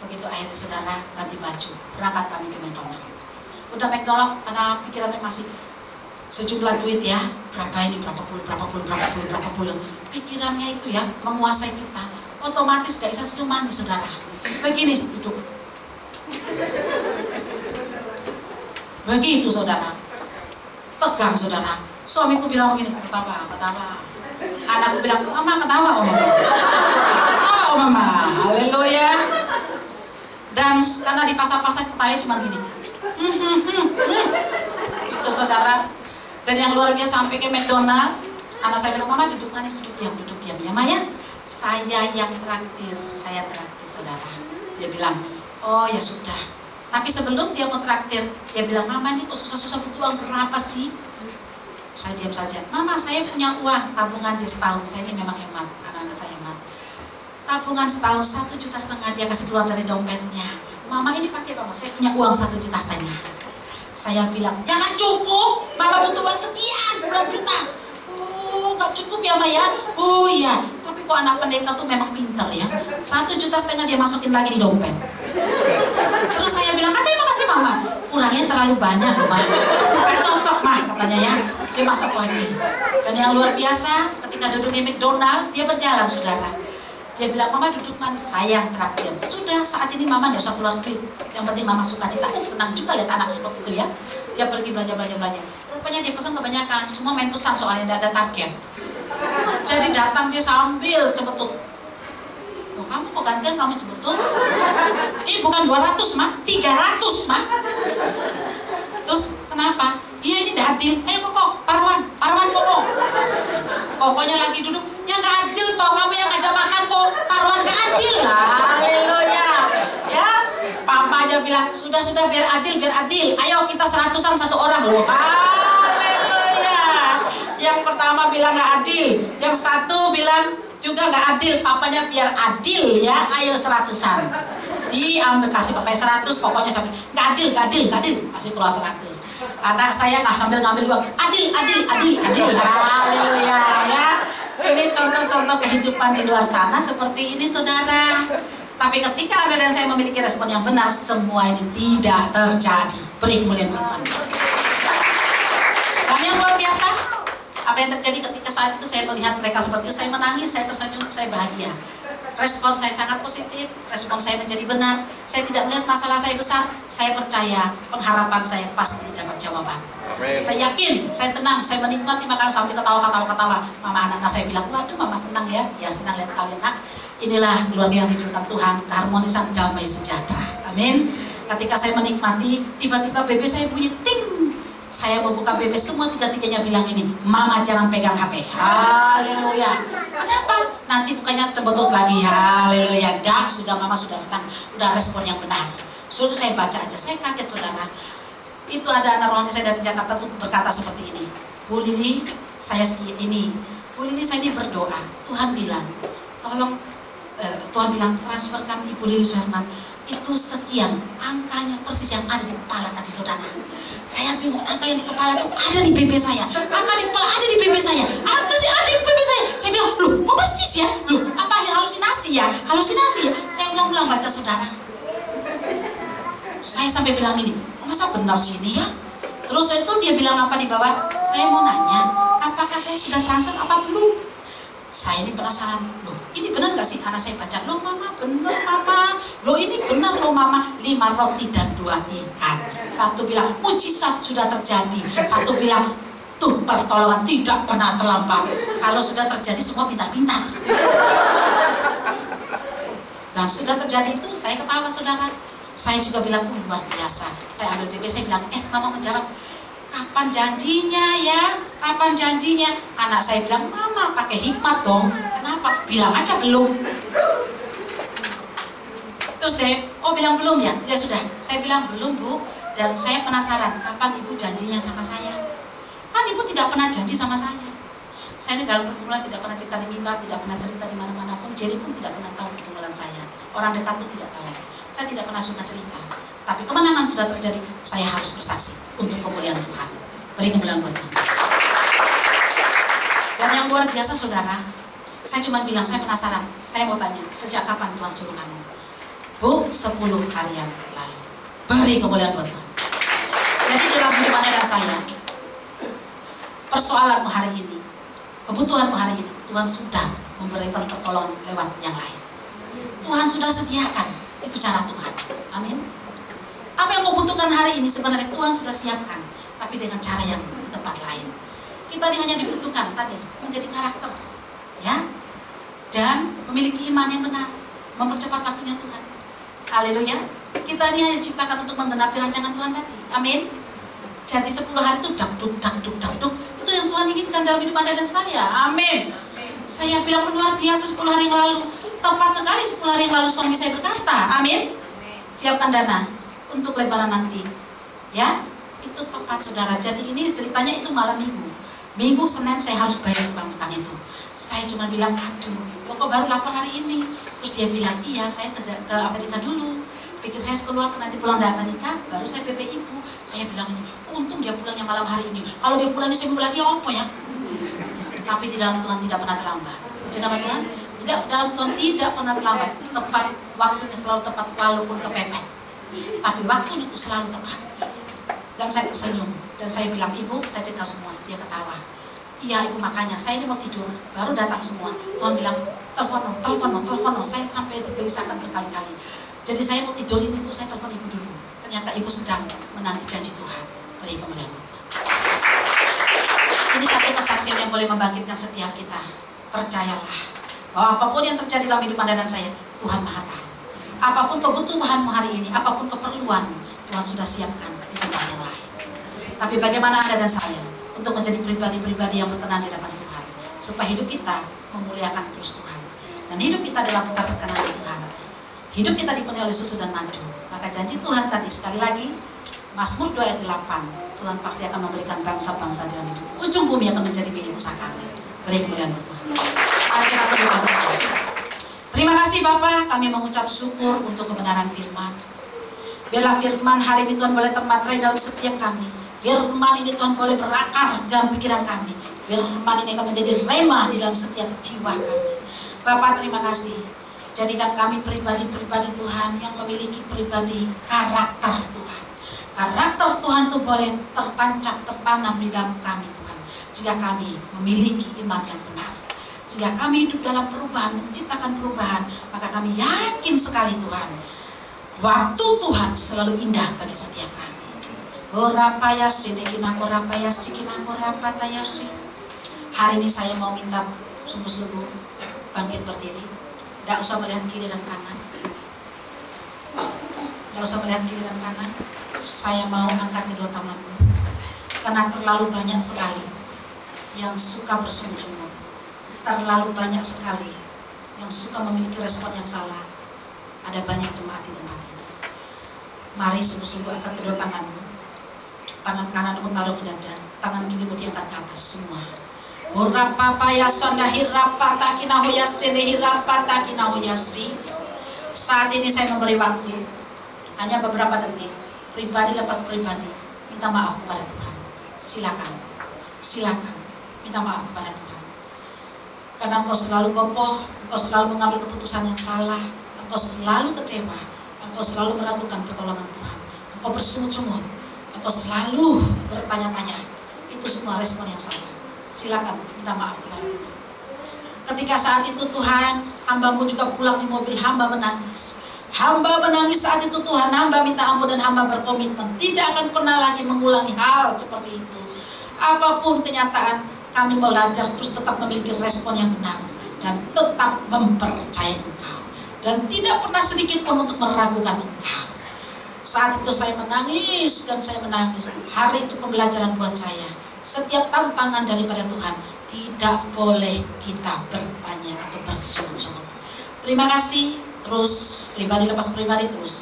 Speaker 1: Begitu akhirnya saudara ganti baju, berangkat kami ke McDonald. Udah McDonald karena pikirannya masih sejumlah duit ya, berapa ini, berapa puluh. Pikirannya itu ya, menguasai kita. Otomatis gak bisa senyum manis, saudara. Begini duduk. Begitu, saudara. Tegang, saudara. Suamiku bilang begini, ketawa. Anakku bilang, mama ketawa, oh mama. Ketawa, oh mama. Haleluya. Dan karena di pasar-pasar ketawanya cuma gini. Itu, saudara. Dan yang luar biasa sampai ke McDonald, anak saya bilang, mama duduk manis, duduk diam ya Maya. Saya yang traktir, saudara. Dia bilang, oh ya sudah. Tapi sebelum dia mau traktir, dia bilang, mama ini kok susah-susah butuh uang berapa sih? Saya diam saja. Mama, saya punya uang tabungan dia setahun. Saya ini memang hemat, anak-anak saya hemat. Tabungan setahun 1,5 juta dia kasih keluar dari dompetnya. Mama ini pakai mama, saya punya uang 1,5 juta. Saya bilang, jangan cukup, mama butuh uang sekian, puluhan juta. Oh, gak cukup ya Maya? Oh iya, tapi kok anak pendeta tuh memang pinter ya. 1,5 juta dia masukin lagi di dompet. Terus saya bilang, katanya makasih mama. Kurangnya terlalu banyak loh, Mah. Gak cocok, Mah, katanya ya. Dia masuk lagi. Dan yang luar biasa, ketika duduk di McDonald, dia berjalan, saudara. Dia bilang, mama duduk manis, sayang traktir. Sudah, saat ini mama gak usah keluar duit. Yang penting mama suka cita. Oh, senang juga lihat anak seperti itu ya. Dia pergi belanja. Rupanya dia pesan kebanyakan. Semua main pesan soalnya tidak ada target. Jadi datang dia sambil cebetut. Loh, kamu kok gantian kamu cebetut? Ini bukan 200, Mah. 300, Mah. Terus, kenapa? Iya ini udah adil. Ayo Koko, Parwan Koko. Kokonya lagi duduk. Ya gak adil toh, kamu yang ngajak makan kok. Parwan gak adil lah. Haleluya. Ya, papa aja bilang, sudah biar adil. Ayo kita 100-an satu orang loh. Haleluya. Yang pertama bilang gak adil. Yang satu bilang juga gak adil. Papanya biar adil ya. Ayo 100-an. Diambil kasih papanya 100, pokoknya sampai gak adil. Kasih keluar 100. Anak saya nggak sambil ngambil uang. Adil. Haleluya ya. Ini contoh-contoh kehidupan di luar sana seperti ini, saudara. Tapi ketika Anda dan saya memiliki respon yang benar, semua ini tidak terjadi. Beri kemuliaan buat Tuhan. Dan yang luar biasa, apa yang terjadi ketika saat itu saya melihat mereka seperti itu, saya menangis, saya tersenyum, saya bahagia. Respon saya sangat positif, respon saya menjadi benar. Saya tidak melihat masalah saya besar. Saya percaya pengharapan saya pasti dapat jawaban. Amen. Saya yakin, saya tenang, saya menikmati makan sambil ketawa. Mama anak-anak saya bilang, waduh mama senang ya. Ya senang lihat kalian nak. Inilah keluarga yang dihidupkan Tuhan, keharmonisan damai sejahtera. Amin. Ketika saya menikmati, tiba-tiba BB saya bunyi ting. Saya membuka BB, semua tiga-tiganya bilang ini, mama jangan pegang HP. Haleluya. Kenapa? Nanti bukannya cebetut lagi. Haleluya. Dah, sudah mama sudah senang, udah respon yang benar. Suruh saya baca aja. Saya kaget, saudara. Itu ada anak rohani saya dari Jakarta tuh berkata seperti ini. Bu Lili, saya Bu Lili saya ini berdoa. Tuhan bilang, tolong Tuhan bilang transferkan Ibu Lili Suherman itu sekian, angkanya persis yang ada di kepala tadi, saudara. Saya bingung, angka yang di kepala itu ada di BB saya. Angka di kepala ada di BB saya. Angka sih ada di BB saya. Saya bilang, loh kok persis ya? Loh apa ya, halusinasi ya? Saya ulang-ulang baca, saudara. Saya sampai bilang ini, kok masa benar sih ini ya? Terus itu dia bilang apa di bawah? Saya mau nanya, apakah saya sudah transfer apa belum? Saya ini penasaran, loh ini benar gak sih? Anak saya baca, loh mama benar mama. Loh ini benar loh mama, 5 roti dan 2 ikan. Satu bilang, mujizat sudah terjadi. Satu bilang, tuh pertolongan tidak pernah terlambat. Kalau sudah terjadi semua pintar-pintar. Dan sudah terjadi itu, saya ketawa, saudara. Saya juga bilang, luar biasa. Saya ambil BB, saya bilang, mama menjawab, kapan janjinya ya? Kapan janjinya? Anak saya bilang, mama pakai hikmat dong. Kenapa? Bilang aja belum. Terus saya, bilang belum ya? Ya sudah, saya bilang belum bu. Dan saya penasaran, kapan ibu janjinya sama saya? Kan ibu tidak pernah janji sama saya. Saya ini dalam pergumulan tidak pernah cerita di mimbar, tidak pernah cerita di mana-mana pun. Jerry pun tidak pernah tahu pergumulan saya. Orang dekat pun tidak tahu. Saya tidak pernah suka cerita. Tapi kemenangan sudah terjadi, saya harus bersaksi untuk kemuliaan Tuhan. Beri kemuliaan buat Tuhan. Dan yang luar biasa, saudara, saya cuma bilang, saya penasaran. Saya mau tanya, sejak kapan Tuhan suruh kamu? Bu, 10 hari yang lalu. Beri kemuliaan buat Tuhan. Jadi dalam hidup Anda dan saya, persoalanmu hari ini, kebutuhanmu hari ini, Tuhan sudah memberikan pertolongan lewat yang lain. Tuhan sudah sediakan, itu cara Tuhan. Amin. Apa yang kau butuhkan hari ini sebenarnya Tuhan sudah siapkan, tapi dengan cara yang di tempat lain. Kita ini hanya dibutuhkan tadi menjadi karakter, ya, dan memiliki iman yang benar, mempercepat waktunya Tuhan. Haleluya. Kita ini hanya diciptakan untuk menggenapi rancangan Tuhan tadi. Amin. Jadi 10 hari itu dakduk. Itu yang Tuhan inginkan dalam hidup Anda dan saya. Amin. Saya bilang luar biasa 10 hari yang lalu. Tepat sekali 10 hari yang lalu suami saya berkata, amin. Siapkan dana untuk lebaran nanti. Ya, itu tepat saudara. Jadi ini ceritanya itu malam minggu. Minggu Senin saya harus bayar tukang-tukang itu. Saya cuma bilang, aduh, kok baru lapar hari ini. Terus dia bilang, iya saya ke Amerika dulu. Pikir saya keluar nanti pulang dari Amerika, baru saya PP ibu. Saya bilang ini, untung dia pulangnya malam hari ini. Kalau dia pulangnya seminggu lagi, apa ya? Tapi di dalam Tuhan tidak pernah terlambat. Puji nama Tuhan. Tidak, dalam Tuhan tidak pernah terlambat. Tepat, waktunya selalu tepat walaupun kepepet. Tapi waktunya itu selalu tepat. Dan saya tersenyum. Dan saya bilang, ibu, saya cerita semua. Dia ketawa. Iya ibu, makanya saya ini mau tidur. Baru datang semua. Tuhan bilang, telepon. Saya sampai digelisahkan berkali-kali. Jadi saya mau tidur ini, ibu, saya telepon ibu dulu. Ternyata ibu sedang menanti janji Tuhan. Beri kemuliaan Tuhan. Ini satu kesaksian yang boleh membangkitkan setiap kita. Percayalah bahwa apapun yang terjadi dalam hidup Anda dan saya, Tuhan Maha Tahu. Apapun kebutuhanmu hari ini, apapun keperluan, Tuhan sudah siapkan di tempat yang lain. Tapi bagaimana Anda dan saya untuk menjadi pribadi-pribadi yang berkenan di hadapan Tuhan, supaya hidup kita memuliakan terus Tuhan, dan hidup kita dalam keberkenan Tuhan. Hidup kita dipenuhi oleh susu dan madu. Maka janji Tuhan tadi sekali lagi, Mazmur 2 ayat 8, Tuhan pasti akan memberikan bangsa-bangsa dalam hidup. Ujung bumi akan menjadi milik pusaka. Beri kemuliaan Tuhan. Terima kasih Bapak, kami mengucap syukur untuk kebenaran firman. Biarlah firman hari ini Tuhan boleh termaterai dalam setiap kami. Firman ini Tuhan boleh berakar dalam pikiran kami. Firman ini akan menjadi rema di dalam setiap jiwa kami. Bapak terima kasih. Jadikan kami pribadi-pribadi Tuhan yang memiliki pribadi karakter Tuhan. Karakter Tuhan itu boleh tertancap, tertanam di dalam kami Tuhan. Jika kami memiliki iman yang benar. Jika kami hidup dalam perubahan, menciptakan perubahan, maka kami yakin sekali Tuhan. Waktu Tuhan selalu indah bagi setiap kami. Hari ini saya mau minta sungguh-sungguh bangkit berdiri. Tidak usah melihat kiri dan kanan. Tidak usah melihat kiri dan kanan. Saya mau angkat kedua tanganmu. Karena terlalu banyak sekali yang suka bersungguh-sungguh. Terlalu banyak sekali yang suka memiliki respon yang salah. Ada banyak jemaat di tempat ini. Mari sungguh-sungguh angkat kedua tanganmu. Tangan kananmu taruh ke dada. Tangan kirimu diangkat ke atas semua. Saat ini saya memberi waktu hanya beberapa detik, pribadi lepas pribadi, minta maaf kepada Tuhan. Silakan minta maaf kepada Tuhan. Karena engkau selalu gopoh, engkau selalu mengambil keputusan yang salah, engkau selalu kecewa, engkau selalu meragukan pertolongan Tuhan, engkau bersungut-sungut, engkau selalu bertanya-tanya. Itu semua respon yang salah. Silakan minta maaf kepada Tuhan. Ketika saat itu Tuhan, hambamu juga pulang di mobil, hamba menangis. Hamba menangis saat itu Tuhan, hamba minta ampun dan hamba berkomitmen tidak akan pernah lagi mengulangi hal seperti itu. Apapun kenyataan, kami belajar terus tetap memiliki respon yang benar dan tetap mempercayai Engkau dan tidak pernah sedikit pun untuk meragukan Engkau. Saat itu saya menangis dan saya menangis. Hari itu pembelajaran buat saya. Setiap tantangan daripada Tuhan tidak boleh kita bertanya atau bersungut-sungut. Terima kasih. Terus pribadi lepas pribadi terus.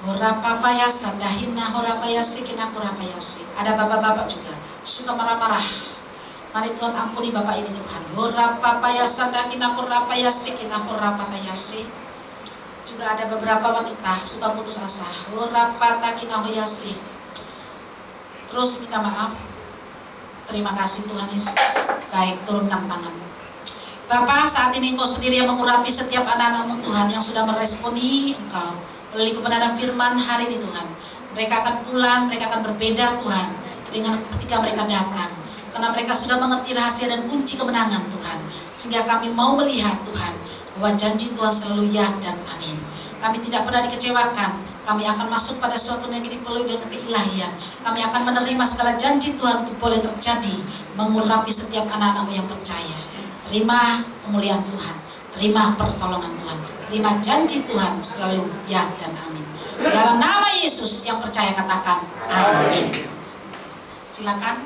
Speaker 1: Horapapaya sandahina horapayasi kina horapayasi. Ada bapak-bapak juga suka marah-marah. Mari Tuhan ampuni bapak ini Tuhan. Horapapaya sandahina horapayasi kina horapayasi. Juga ada beberapa wanita suka putus asa. Horapatakina hoyasi. Terus minta maaf. Terima kasih Tuhan Yesus. Baik, turunkan tangan. Bapak, saat ini Engkau sendiri yang mengurapi setiap anak-anak-Mu Tuhan yang sudah meresponi Engkau melalui kebenaran firman hari ini Tuhan. Mereka akan pulang, mereka akan berbeda Tuhan. dengan ketika mereka datang. Karena mereka sudah mengerti rahasia dan kunci kemenangan Tuhan. Sehingga kami mau melihat Tuhan, bahwa janji Tuhan selalu ya dan amin. Kami tidak pernah dikecewakan. Kami akan masuk pada suatu negeri penuh dengan keilahian. Kami akan menerima segala janji Tuhan untuk boleh terjadi, mengurapi setiap anak-anakmu yang percaya. Terima kemuliaan Tuhan, terima pertolongan Tuhan, terima janji Tuhan selalu ya dan amin. Dalam nama Yesus yang percaya katakan amin. Silakan.